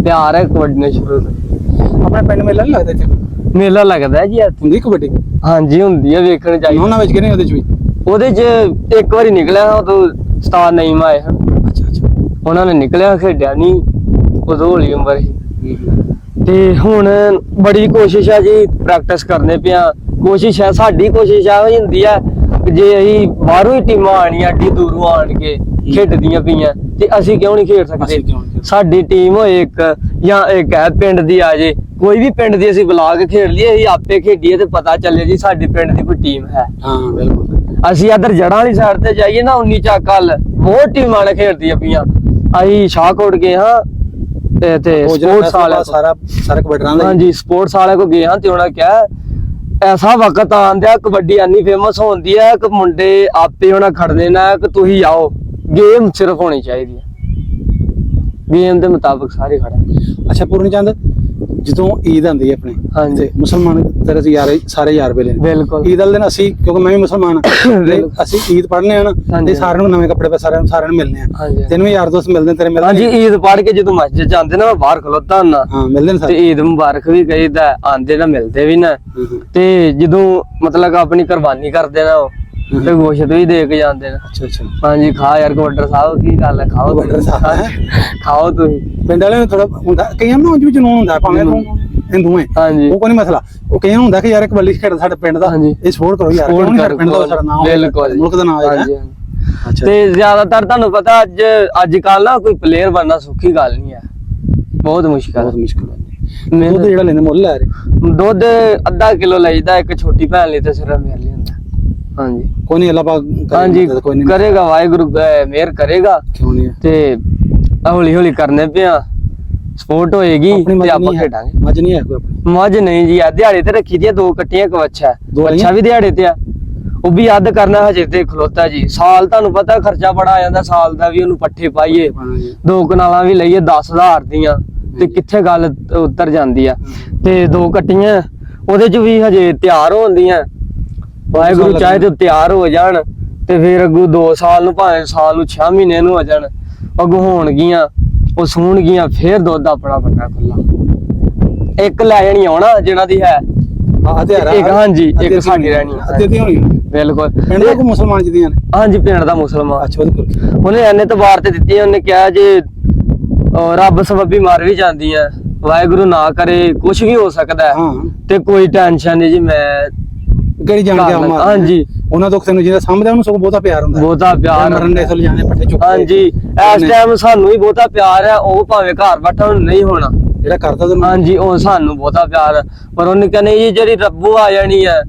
ਪਿਆਰ ਹੈ ਕਬੱਡੀ ਨਾਲ ਸ਼ੁਰੂ ਤੋਂ। ਆਪਣੇ ਪਿੰਡ ਮੇਲਾ ਨੀ ਲੱਗਦਾ ਇੱਥੇ? ਮੇਲਾ ਲੱਗਦਾ ਜੀ ਇੱਥੇ। ਹੁੰਦੀ ਕਬੱਡੀ? ਹਾਂਜੀ ਹੁੰਦੀ ਹੈ, ਵੇਖਣ ਚਾਹੀਦਾ। ਉਹਨਾਂ ਵਿੱਚ ਕਿਹਨੇ ਉਹਦੇ ਚ ਵੀ? ਉਹਦੇ ਚ ਇੱਕ ਵਾਰੀ ਨਿਕਲਿਆ, ਉਦੋਂ ਸਟਾਰ ਨਈਮ ਆਏ ਹਨ। ਅੱਛਾ ਅੱਛਾ। ਉਹਨਾਂ ਨੇ ਨਿਕਲਿਆ, ਖੇਡਿਆ ਨਹੀਂ, ਉਦੋਂ ਹੌਲੀ ਉਮਰ ਸੀ। ਤੇ ਹੁਣ ਬੜੀ ਕੋਸ਼ਿਸ਼ ਹੈ ਜੀ, ਪ੍ਰੈਕਟਿਸ ਕਰਨੇ ਪਿਆ। ਕੋਸ਼ਿਸ਼ ਹੈ, ਸਾਡੀ ਕੋਸ਼ਿਸ਼ ਇਹੋ ਜਿਹੀ ਹੁੰਦੀ ਹੈ ਜੇ ਅਸੀਂ ਬਾਹਰੋਂ ਹੀ ਟੀਮਾਂ ਆਣੀਆਂ ਏਡੀ ਦੂਰੋਂ ਆਣ ਕੇ ਖੇਡਦੀਆਂ ਪਈਆਂ ਤੇ ਅਸੀਂ ਕਿਉਂ ਨਹੀਂ ਖੇਡ ਸਕਦੇ? ਸਾਡੀ ਟੀਮ ਹੋਏ ਇੱਕ ਜਾਂ ਇੱਕ ਹੈ ਪਿੰਡ ਦੀ ਆ ਜੇ, ਕੋਈ ਵੀ ਪਿੰਡ ਦੀ ਅਸੀਂ ਬੁਲਾ ਕੇ ਖੇਡ ਲਈਏ, ਅਸੀਂ ਆਪੇ ਖੇਡੀਏ ਤੇ ਪਤਾ ਚੱਲੇ ਜੀ ਸਾਡੀ ਪਿੰਡ ਦੀ ਕੋਈ ਟੀਮ ਹੈ। ਹਾਂ ਬਿਲਕੁਲ। ਅਸੀਂ ਇੱਧਰ ਜੜਾਂ ਵਾਲੀ ਸਾਈਡ ਤੇ ਜਾਈਏ ਨਾ, 19 ਚੱਕ ਵੱਲ ਬਹੁਤ ਟੀਮਾਂ ਨੇ ਖੇਡਦੀਆਂ ਪਈਆਂ। ਅਸੀਂ ਸ਼ਾਹਕੋਟ ਗਏ ਹਾਂ ਤੇ ਸਪੋਰਟਸ ਵਾਲਾ ਸਾਰਾ ਕਬੱਡੀਆਂ ਦਾ। ਹਾਂਜੀ ਸਪੋਰਟਸ ਵਾਲੇ ਕੋ ਗਏ ਹਾਂ ਤੇ ਉਹਨਾਂ ਕਿਹਾ ਐਸਾ ਵਕਤ ਆਂਦਿਆ ਕਬੱਡੀ ਇੰਨੀ ਫੇਮਸ ਹੁੰਦੀ ਹੈ ਕਿ ਮੁੰਡੇ ਆਪੇ ਉਹਨਾਂ ਖੜਦੇ ਨਾ ਕਿ ਤੁਸੀਂ ਆਓ, ਗੇਮ ਸਿਰਫ ਹੋਣੀ ਚਾਹੀਦੀ ਹੈ, ਗੇਮ ਦੇ ਮੁਤਾਬਕ ਸਾਰੇ ਖੜੇ। ਅੱਛਾ ਪੂਰਨ ਚੰਦ, ਜਦੋਂ ਈਦ ਆਉਂਦੀ ਹੈ ਆਪਣੇ ਹਾਂਜੀ। ਤੇ ਮੁਸਲਮਾਨ ਤੇਰੇ ਯਾਰ ਸਾਰੇ ਯਾਰ ਵੇਲੇ ਨੇ। ਬਿਲਕੁਲ ਈਦ ਵਾਲੇ ਦਿਨ ਅਸੀਂ, ਕਿਉਂਕਿ ਮੈਂ ਵੀ ਮੁਸਲਮਾਨ ਹਾਂ, ਤੇ ਅਸੀਂ ਈਦ ਪੜ੍ਹਨੇ ਆ ਨਾ, ਤੇ ਸਾਰਿਆਂ ਨੂੰ ਨਵੇਂ ਕੱਪੜੇ ਪਾ ਸਾਰਿਆਂ ਨੂੰ ਮਿਲਨੇ ਆ। ਹਾਂਜੀ। ਤੈਨੂੰ ਵੀ ਯਾਰ ਦੋਸਤ ਮਿਲਦੇ ਤੇਰੇ ਮਿਲਦੇ? ਹਾਂਜੀ, ਈਦ ਪੜ੍ਹ ਕੇ ਜਦੋਂ ਮਸਜਿਦ ਜਾਂਦੇ ਨਾ, ਮੈਂ ਬਾਹਰ ਖਲੋਤਾ ਹੁੰਨਾ। ਹਾਂ, ਮਿਲਦੇ ਨੇ ਤੇ ਸਾਰੇ। ਈਦ ਮੁਬਾਰਕ ਵੀ ਕਹੀਦਾ, ਆਂਦੇ ਨਾ ਮਿਲਦੇ ਵੀ ਨਾ। ਤੇ ਜਦੋਂ ਮਤਲਬ ਆਪਣੀ ਕੁਰਬਾਨੀ ਕਰਦੇ ਨਾ ਉਹ, ਤੇ ਗੋਸ਼ਤ ਵੀ ਦੇ ਕੇ ਜਾਂਦੇ ਨੇ। ਅੱਛਾ ਅੱਛਾ। ਹਾਂਜੀ, ਖਾ ਯਾਰ ਕਵੱਟਰ ਸਾਹਿਬ, ਕੀ ਗੱਲ ਹੈ, ਖਾਓ ਕਵੱਟਰ ਸਾਹਿਬ ਹੈ। ਖਾਓ ਤੁਸੀਂ। ਪਿੰਡ ਵਾਲਿਆਂ ਨੂੰ ਥੋੜਾ ਹੁੰਦਾ, ਕਈਆਂ ਨੂੰ ਉਂਝ ਵੀ ਜਨੂਨ ਹੁੰਦਾ, ਭਾਵੇਂ ਤੂੰ ਹਿੰਦੂ ਹੈ, ਹਾਂਜੀ, ਉਹ ਕੋਈ ਨਹੀਂ ਮਸਲਾ। ਉਹ ਕਈਆਂ ਨੂੰ ਹੁੰਦਾ ਕਿ ਯਾਰ ਇੱਕ ਬੱਲੀ ਖੇਡ ਸਾਡੇ ਪਿੰਡ ਦਾ, ਇਹ ਸਪੋਰਟ ਕਰੋ ਯਾਰ, ਕਿਉਂ ਨਹੀਂ ਸਾਡੇ ਪਿੰਡ ਦਾ ਸਾਡਾ ਨਾਮ, ਬਿਲਕੁਲ ਮੁਲਕ ਦਾ ਨਾਮ ਹੈ। ਅੱਛਾ। ਤੇ ਜ਼ਿਆਦਾਤਰ ਤੁਹਾਨੂੰ ਪਤਾ ਅੱਜ ਕੱਲ ਨਾ ਕੋਈ ਪਲੇਅਰ ਬਣਨਾ ਸੌਖੀ ਗੱਲ ਨਹੀਂ ਹੈ, ਬਹੁਤ ਮੁਸ਼ਕਲ ਬਹੁਤ ਮੁਸ਼ਕਲ ਹੈ। ਹੈ। ਦੁੱਧ ਜਿਹੜਾ ਲੈਂਦੇ ਮੁੱਲ ਲੈ ਰਹੇ? ਦੁੱਧ ਅੱਧਾ ਕਿਲੋ ਲਈਦਾ, ਇੱਕ ਛੋਟੀ ਭੈਣ ਲਈ ਤੇ ਸਿਰਫ ਮੇਰੇ ਲਈ ਹੁੰਦਾ। ਹਾਂਜੀ, ਕੋਈ ਨਹੀਂ, ਅੱਲਾਹ ਪਾਕ ਹਾਂਜੀ ਕੋਈ ਨਹੀਂ ਕਰੇਗਾ, ਵਾਹਿਗੁਰੂ ਮਿਹਰ ਕਰੇਗਾ। ਕਿਉਂ ਨਹੀਂ? ਤੇ ਹੌਲੀ ਹੌਲੀ ਕਰਨੇ ਪਿਆ, ਸਪੋਰਟ ਹੋਏਗੀ ਤੇ ਆਪਾਂ ਖੇਡਾਂਗੇ। ਮੱਝ ਨਹੀਂ ਹੈ ਕੋਈ ਆਪਣੀ? ਮੱਝ ਨਹੀਂ ਜੀ, ਆ ਦਿਹਾੜੇ ਤੇ ਰੱਖੀ ਦੀ ਆ, 2 ਕੱਟੀਆਂ, ਇੱਕ ਵੱਛਾ। ਵੱਛਾ ਵੀ ਦਿਹਾੜੇ ਤੇ ਆ, ਉਹ ਵੀ ਅੱਧ ਕਰਨਾ ਹਜੇ ਤੇ ਖਲੋਤਾ ਜੀ। ਸਾਲ ਤੁਹਾਨੂੰ ਪਤਾ ਖਰਚਾ ਬੜਾ ਆ ਜਾਂਦਾ, ਸਾਲ ਦਾ ਵੀ ਉਹਨੂੰ ਪੱਠੇ ਪਾਈਏ, 2 ਕਨਾਲਾਂ ਵੀ ਲਈਏ 10,000 ਦੀਆਂ, ਤੇ ਕਿੱਥੇ ਗੱਲ ਉਤਰ ਜਾਂਦੀ ਆ। ਤੇ 2 ਕੱਟੀਆਂ, ਉਹਦੇ ਚ ਵੀ ਹਜੇ ਤਿਆਰ ਹੋਣਦੀਆਂ, ਵਾਹਿਗੁਰੂ ਚਾਹੇ ਤੇ ਤਿਆਰ ਹੋ ਜਾਣ, ਤੇ ਫਿਰ ਅੱਗੋਂ 2 ਸਾਲ ਨੂੰ, ਭਾਵੇਂ ਸਾਲ ਨੂੰ 6 ਮਹੀਨੇ ਨੂੰ ਹੋ ਜਾਣ, ਅੱਗੋਂ ਹੋਣਗੀਆਂ, ਉਹ ਸੂਣਗੀਆਂ, ਫਿਰ ਦੁੱਧ ਆਪਣਾ ਬੰਨਾ ਖੁੱਲਾ। ਇੱਕ ਲੈ ਜਾਣੀ ਆਉਣਾ ਜਿਹਨਾਂ ਦੀ ਹੈ, ਇੱਕ ਹਾਂਜੀ, ਇੱਕ ਸਾਡੀ ਰਹਿਣੀ ਅੱਧੇ ਦੀ ਹੋਣੀ। ਬਿਲਕੁਲ। ਪਿੰਡ ਦਾ ਕੋਈ ਮੁਸਲਮਾਨ ਜਿਹਦੀਆਂ ਨੇ? ਹਾਂਜੀ, ਪਿੰਡ ਦਾ ਮੁਸਲਮਾਨ। ਅੱਛਾ, ਉਹਨੇ ਐਨੇ ਤਬਾਰ ਤੇ ਦਿੱਤੀ, ਉਹਨੇ ਕਿਹਾ ਜੇ ਰੱਬ ਸਬੱਬੀ ਮਰ ਵੀ ਜਾਂਦੀਆਂ, ਵਾਹਿਗੁਰੂ ਨਾ ਕਰੇ, ਕੁਛ ਵੀ ਹੋ ਸਕਦਾ ਹੈ, ਤੇ ਕੋਈ ਟੈਨਸ਼ਨ ਨਹੀਂ ਜੀ, ਮੈਂ ਕਿਹੜੀ ਜਾਣ ਕੇ ਆਵਾਂ। ਹਾਂਜੀ, ਉਹਨਾਂ ਦੁੱਖ ਤੈਨੂੰ ਜਿਹਦਾ ਸਾਹਮਣੇ ਉਹਨੂੰ ਸਗੋਂ ਬਹੁਤਾ ਪਿਆਰ ਹੁੰਦਾ, ਬਹੁਤਾ ਪਿਆਰ। ਮਰਨ ਦੇ ਥੱਲੇ ਜਾਣੇ ਪੱਠੇ ਚੁੱਕ। ਹਾਂਜੀ, ਇਸ ਟਾਈਮ ਸਾਨੂੰ ਵੀ ਬਹੁਤਾ ਪਿਆਰ ਹੈ, ਉਹ ਭਾਵੇਂ ਘਰ ਬੈਠਾ ਨਹੀਂ ਹੋਣਾ, ਜਿਹੜਾ ਕਰਦਾ ਤੈਨੂੰ। ਹਾਂਜੀ, ਉਹ ਸਾਨੂੰ ਬਹੁਤਾ ਪਿਆਰ, ਪਰ ਉਹਨੇ ਕਹਿੰਦੇ ਜੀ ਜਿਹੜੀ ਰੱਬੂ ਆ ਜਾਣੀ ਹੈ,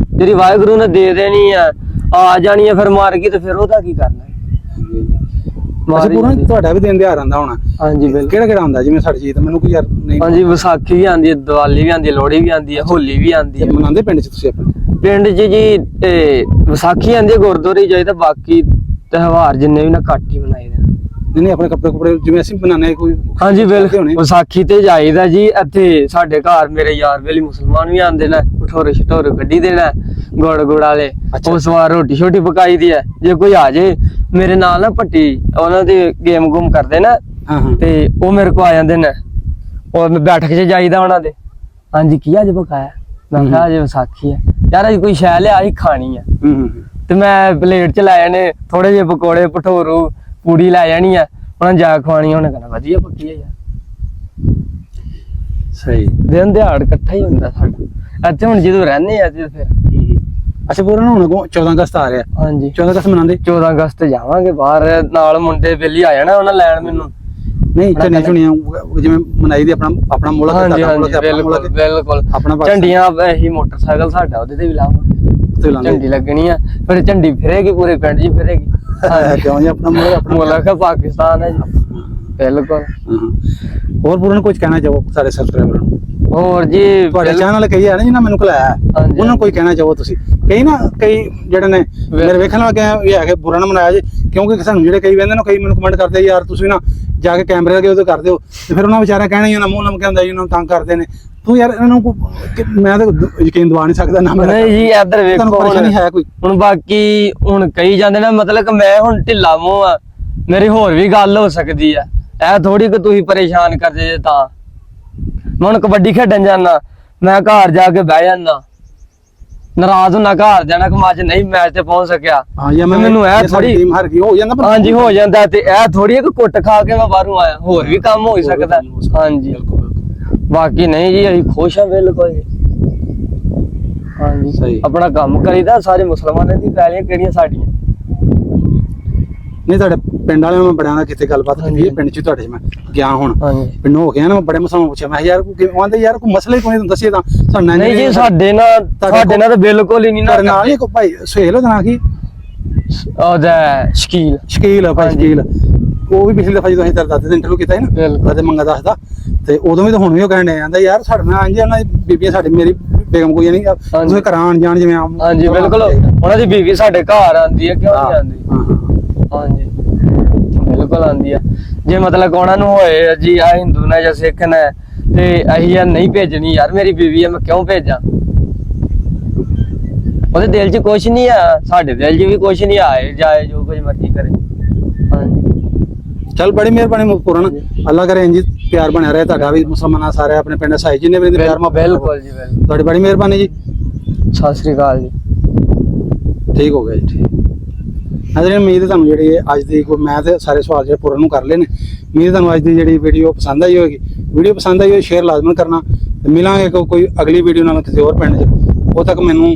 ਜਿਹੜੀ ਵਾਹਿਗੁਰੂ ਨੇ ਦੇ ਦੇਣੀ ਹੈ, ਆ ਜਾਣੀ ਹੈ, ਫਿਰ ਮਾਰ ਗਈ ਤੇ ਫਿਰ ਉਹਦਾ ਕੀ ਕਰਨਾ? ਪੂਰਾ ਤੁਹਾਡਾ ਵੀ ਦਿਨ ਤਿਉਹਾਰ ਆਉਂਦਾ ਹੋਣਾ? ਹਾਂਜੀ, ਬਿਲਕੁਲ। ਕਿਹੜਾ ਕਿਹੜਾ ਆਉਂਦਾ? ਜਿਵੇਂ ਸਾਡੀ ਚੀਜ਼ ਤਾਂ ਮੈਨੂੰ ਕੋਈ ਯਾਰ ਨਹੀਂ। ਹਾਂਜੀ, ਵਿਸਾਖੀ ਵੀ ਆਉਂਦੀ ਹੈ, ਦੀਵਾਲੀ ਵੀ ਆਉਂਦੀ ਹੈ, ਲੋਹੜੀ ਵੀ ਆਉਂਦੀ ਹੈ, ਹੋਲੀ ਵੀ ਆਉਂਦੀ ਹੈ। ਮਨਾਉਂਦੇ ਪਿੰਡ ਚ ਤੁਸੀਂ ਆਪਣੇ? ਪਿੰਡ 'ਚ ਜੀ ਵਿਸਾਖੀ ਆਉਂਦੀ ਹੈ, ਗੁਰਦੁਆਰੇ ਜਾਈਦਾ, ਬਾਕੀ ਤਿਉਹਾਰ ਜਿੰਨੇ ਵੀ ਨਾ ਘੱਟ ਹੀ ਮਨਾਈਦੇ। ਨਹੀਂ ਆਪਣੇ ਕੱਪੜੇ ਜਿਵੇਂ ਅਸੀਂ ਬਣਾਉਂਦੇ ਕੋਈ? ਹਾਂਜੀ, ਬਿਲਕੁਲ। ਵਿਸਾਖੀ ਤੇ ਜਾਈਦਾ ਜੀ, ਇੱਥੇ ਸਾਡੇ ਘਰ ਮੇਰੇ ਯਾਰ ਵੇਲੀ ਮੁਸਲਮਾਨ ਵੀ ਆਉਂਦੇ ਨੇ, ਭਠੋਰੇ ਛਟੋਰੇ ਕੱਢੀ ਦੇਣਾ, ਗੁੜ ਵਾਲੇ, ਉਸ ਵਾਰ ਰੋਟੀ ਛੋਟੀ ਪਕਾਈ ਦੀ ਹੈ। ਜੇ ਕੋਈ ਆ ਜੇ ਮੇਰੇ ਨਾਲ ਨਾ ਭੱਟੀ, ਉਹਨਾਂ ਦੇ ਗੇਮ ਗੂਮ ਕਰਦੇ ਨਾ, ਤੇ ਉਹ ਮੇਰੇ ਕੋ ਆ ਜਾਂਦੇ ਨੇ, ਉਹ ਬੈਠਕ 'ਚ ਜਾਈਦਾ ਉਹਨਾਂ ਦੇ। ਹਾਂਜੀ, ਕੀ ਅੱਜ ਪਕਾਇਆ? ਮੈਂ ਕਿਹਾ ਅੱਜ ਵਿਸਾਖੀ ਹੈ ਯਾਰ, ਅੱਜ ਕੋਈ ਸ਼ੈ ਲਿਆ ਹੀ ਖਾਣੀ ਆ। ਤੇ ਮੈਂ ਪਲੇਟ 'ਚ ਲੈ ਜਾਣੇ ਥੋੜੇ ਜਿਹੇ ਪਕੌੜੇ, ਭਠੋਰੂ, ਪੂੜੀ ਲੈ ਜਾਣੀ ਆ, ਉਹਨਾਂ ਜਾ ਖਵਾਣੀ, ਉਹਨੇ ਕਹਿਣਾ ਵਧੀਆ ਪੱਕੀ ਹੈ ਯਾਰ। ਸਹੀ ਦਿਨ ਦਿਹਾੜ ਇਕੱਠਾ ਹੀ ਹੁੰਦਾ ਸਾਡਾ ਇੱਥੇ। ਹੁਣ ਜਦੋਂ ਰਹਿੰਦੇ ਆ ਤੇ ਫਿਰ ਅੱਛਾ, ਪੂਰਾ ਹੁਣ 14 ਅਗਸਤ ਆ ਰਿਹਾ। ਹਾਂਜੀ, 14 ਅਗਸਤ ਮਨਾਉਂਦੇ? 14 ਅਗਸਤ ਜਾਵਾਂਗੇ ਬਾਹਰ, ਨਾਲ ਮੁੰਡੇ ਬੇਲੀ ਆ ਜਾਣਾ, ਉਹਨਾਂ ਲੈਣ ਮੈਨੂੰ। ਨਹੀਂ, ਝੰਡੀਆਂ ਝੁੰਡੀਆਂ ਜਿਵੇਂ ਮਨਾਈ ਦੀ ਆਪਣਾ ਮੁਲਕ। ਹਾਂਜੀ, ਬਿਲਕੁਲ ਬਿਲਕੁਲ। ਝੰਡੀਆਂ ਇਹੀ ਮੋਟਰਸਾਈਕਲ ਸਾਡਾ, ਉਹਦੇ ਤੇ ਵੀ ਲਾਵਾਂਗੇ, ਝੰਡੀ ਲੱਗਣੀ ਆ, ਫਿਰ ਝੰਡੀ ਫਿਰੇਗੀ, ਪੂਰੇ ਪਿੰਡ 'ਚ ਫਿਰੇਗੀ। ਕਿਉਂ ਜੀ? ਆਪਣਾ ਮੁਲਕ ਪਾਕਿਸਤਾਨ ਹੈ ਜੀ। ਬਿਲਕੁਲ। ਹੋਰ ਪੂਰਨ ਕੁਝ ਕਹਿਣਾ ਚਾਹੋ ਸਾਰੇ ਸਬਸਕ੍ਰਾਈਬਰਾਂ ਨੂੰ? ਹੋਰ ਜੀ, ਤੁਹਾਡੇ ਚੈਨਲ ਕਈ ਹੈ ਨਾ ਜਿਹਨਾਂ ਮੈਨੂੰ ਖਲਾਇਆ, ਉਹਨਾਂ ਨੂੰ ਕੋਈ ਕਹਿਣਾ ਚਾਹੋ ਤੁਸੀਂ? ਕਈ ਜਿਹੜੇ ਨੇ ਮੇਰੇ ਵੇਖਣ ਲੱਗੇ ਇਹ ਹੈ ਕਿ ਬੁਰਾ ਨਾ ਮਨਾਇਆ ਜੇ, ਕਿਉਂਕਿ ਸਾਨੂੰ ਜਿਹੜੇ ਕਈ ਕਹਿੰਦੇ ਨੇ, ਕਈ ਮੈਨੂੰ ਕਮੈਂਟ ਕਰਦੇ ਯਾਰ ਤੁਸੀਂ ਨਾ ਜਾ ਕੇ ਕੈਮਰੇ ਅੱਗੇ ਉਹਦੇ ਕਰਦੇ ਹੋ, ਤੇ ਫਿਰ ਉਹਨਾਂ ਵਿਚਾਰਾ ਕਹਿਣਾ ਹੀ ਉਹਨਾਂ ਮੂੰਹ ਲਮਕਿਆ ਹੁੰਦਾ ਜੀ, ਉਹਨਾਂ ਨੂੰ ਤੰਗ ਕਰਦੇ ਨੇ। ਤੂੰ ਯਾਰ ਇਹਨਾਂ ਨੂੰ ਮੈਂ ਤਾਂ ਯਕੀਨ ਦਵਾ ਨਹੀਂ ਸਕਦਾ ਨਾ। ਨਹੀਂ ਜੀ, ਇੱਧਰ ਵੇਖੋ, ਪਰੇਸ਼ਾਨੀ ਹੈ ਕੋਈ? ਹੁਣ ਬਾਕੀ ਹੁਣ ਕਈ ਜਾਂਦੇ ਨੇ, ਮਤਲਬ ਕਿ ਮੈਂ ਹੁਣ ਢਿੱਲਾ ਮੂੰਹ ਆ, ਮੇਰੀ ਹੋਰ ਵੀ ਗੱਲ ਹੋ ਸਕਦੀ ਆ, ਇਹ ਥੋੜੀ ਕਿ ਤੁਸੀਂ ਪਰੇਸ਼ਾਨ ਕਰਦੇ ਜੇ ਤਾਂ। ਮੈਂ ਹੁਣ ਕਬੱਡੀ ਖੇਡਣ ਜਾਣਾ, ਮੈਂ ਘਰ ਜਾ ਕੇ ਬਹਿ ਜਾਣਾ, ਨਾਰਾਜ਼ ਹੁਣਾ, ਘਰ ਜਾਣਾ ਕਿ ਅੱਜ ਨਹੀਂ ਮੈਚ ਤੇ ਪਹੁੰਚ ਸਕਿਆ, ਮੈਨੂੰ ਇਹ ਥੋੜੀ ਟੀਮ ਹਾਰ ਗਈ ਹੋ ਜਾਂਦਾ। ਹਾਂਜੀ, ਹੋ ਜਾਂਦਾ, ਤੇ ਇਹ ਥੋੜੀ ਇੱਕ ਕੁੱਟ ਖਾ ਕੇ ਮੈਂ ਬਾਹਰੋਂ ਆਇਆ, ਹੋਰ ਵੀ ਕੰਮ ਹੋ ਸਕਦਾ। ਹਾਂਜੀ, ਬਾਕੀ ਨਹੀਂ ਜੀ, ਅਸੀਂ ਖੁਸ਼ ਹਾਂ ਬਿਲਕੁਲ ਜੀ। ਹਾਂਜੀ, ਆਪਣਾ ਕੰਮ ਕਰੀਦਾ, ਸਾਰੇ ਮੁਸਲਮਾਨਾਂ ਦੀ ਪੈਲੀਆਂ ਕਿਹੜੀਆਂ ਸਾਡੀਆਂ। ਨਹੀਂ, ਤੁਹਾਡੇ ਪਿੰਡ ਵਾਲਿਆਂ ਨੂੰ ਬੜਿਆਂ ਨਾਲ ਕਿਤੇ ਗੱਲਬਾਤ ਕੀਤੀ, ਪਿੰਡ 'ਚ ਤੁਹਾਡੇ 'ਚ ਮੈਂ ਗਿਆ ਹੁਣ, ਪਿੰਡ ਹੋ ਗਿਆ ਨਾ, ਮੈਂ ਬੜੇ ਮੁਸਲਮਾਨ ਪੁੱਛਿਆ, ਮੈਂ ਯਾਰ ਆਂਦੇ ਯਾਰ ਕੋਈ ਮਸਲਾ ਹੀ ਕੋਈ ਨਹੀਂ ਦੱਸਿਆ ਤਾਂ ਸਾਨੂੰ। ਨਹੀਂ ਜੀ, ਸਾਡੇ ਨਾਲ ਤਾਂ ਬਿਲਕੁਲ ਹੀ ਨਹੀਂ। ਨਾਲ ਹੀ ਭਾਈ ਸੁਹੇਲ ਉਹਦਾ ਨਾਂ ਕੀ? ਉਹਦਾ ਸ਼ਕੀਲ ਭਾਈ ਸ਼ਕੀਲ। ਉਹ ਵੀ ਪਿਛਲੇ ਦਫਾ ਜਦੋਂ ਅਸੀਂ ਤੇਰੇ ਦਾਦੇ ਦਾ ਇੰਟਰਵਿਊ ਕੀਤਾ ਸੀ ਨਾ, ਤੇ ਮੰਗਾ ਦੱਸਦਾ, ਤੇ ਉਦੋਂ ਵੀ ਤਾਂ ਹੁਣ ਵੀ ਉਹ ਕਹਿਣ ਡਿਆ ਜਾਂਦਾ ਯਾਰ ਸਾਡੇ ਨਾਲ ਆਂਜੀ ਉਹਨਾਂ ਦੀ ਬੀਬੀਆਂ, ਸਾਡੀ ਮੇਰੀ ਬੇਗਮ ਕੋਈ ਨਹੀਂ, ਤੁਸੀਂ ਘਰਾਂ ਆਣ ਜਾਣ ਜਿਵੇਂ ਆਮ। ਹਾਂਜੀ, ਬਿਲਕੁਲ। ਉਹਨਾਂ ਦੀ ਬੀਬੀ ਸਾਡੇ ਘਰ ਆਉਂਦੀ ਹੈ, ਕਿਉਂ ਨਹੀਂ ਆਉਂਦੀ? ਹਾਂਜੀ, ਬਿਲਕੁਲ ਆਉਂਦੀ ਆ। ਜੇ ਮਤਲਬ ਉਹਨਾਂ ਨੂੰ ਹੋਏ ਜੀ ਆ ਹਿੰਦੂ ਨੇ ਜਾਂ ਸਿੱਖ ਨੇ, ਤੇ ਅਸੀਂ ਯਾਰ ਨਹੀਂ ਭੇਜਣੀ ਯਾਰ, ਮੇਰੀ ਬੀਵੀ ਆ, ਮੈਂ ਕਿਉਂ ਭੇਜਾਂ? ਉਹਦੇ ਦਿਲ 'ਚ ਕੁਛ ਨਹੀਂ ਆ, ਸਾਡੇ ਦਿਲ 'ਚ ਵੀ ਕੁਛ ਨਹੀਂ ਆਏ ਜਾਏ ਜੋ ਕੁਝ ਮਰਜ਼ੀ ਕਰੇ। ਹਾਂਜੀ ਚੱਲ ਬੜੀ ਮਿਹਰਬਾਨੀ ਪੂਰਨ, ਅੱਲਾ ਕਰੇ ਇੰਜ ਪਿਆਰ ਬਣਿਆ ਰਹੇ ਤੁਹਾਡਾ ਵੀ ਮੁਸਲਮਾਨਾਂ ਸਾਰੇ ਆਪਣੇ ਪਿੰਡ ਸਾਈ ਜਿੰਨੇ ਵੀ ਪਿਆਰ ਮਾ ਬਿਲਕੁਲ ਜੀ ਬਿਲਕੁਲ। ਤੁਹਾਡੀ ਬੜੀ ਮਿਹਰਬਾਨੀ ਜੀ। ਸਤਿ ਸ੍ਰੀ ਅਕਾਲ ਜੀ। ਠੀਕ ਹੋ ਗਿਆ ਜੀ, ਠੀਕ। ਨਾਜ਼ਰੀਨ ਉਮੀਦ ਹੈ ਤੁਹਾਨੂੰ ਜਿਹੜੀ ਅੱਜ ਦੀ ਮੈਂ ਤੇ ਸਾਰੇ ਸਵਾਲ ਜਿਹੜੇ ਪੂਰਨ ਨੂੰ ਕਰ ਲਏ ਨੇ। ਉਮੀਦ ਤੁਹਾਨੂੰ ਅੱਜ ਦੀ ਜਿਹੜੀ ਵੀਡੀਓ ਪਸੰਦ ਆਈ ਹੋਵੇਗੀ। ਵੀਡੀਓ ਪਸੰਦ ਆਈ ਹੋਵੇ ਸ਼ੇਅਰ ਲਾਜ਼ਮਨ ਕਰਨਾ ਤੇ ਮਿਲਾਂਗੇ ਕੋਈ ਅਗਲੀ ਵੀਡੀਓ ਨਾਲ ਕਿਸੇ ਹੋਰ ਪਿੰਡ 'ਚ। ਉਦੋਂ ਤੱਕ ਮੈਨੂੰ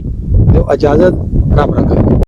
ਦਿਓ ਇਜਾਜ਼ਤ, ਰੱਬ ਰੱਖਾ।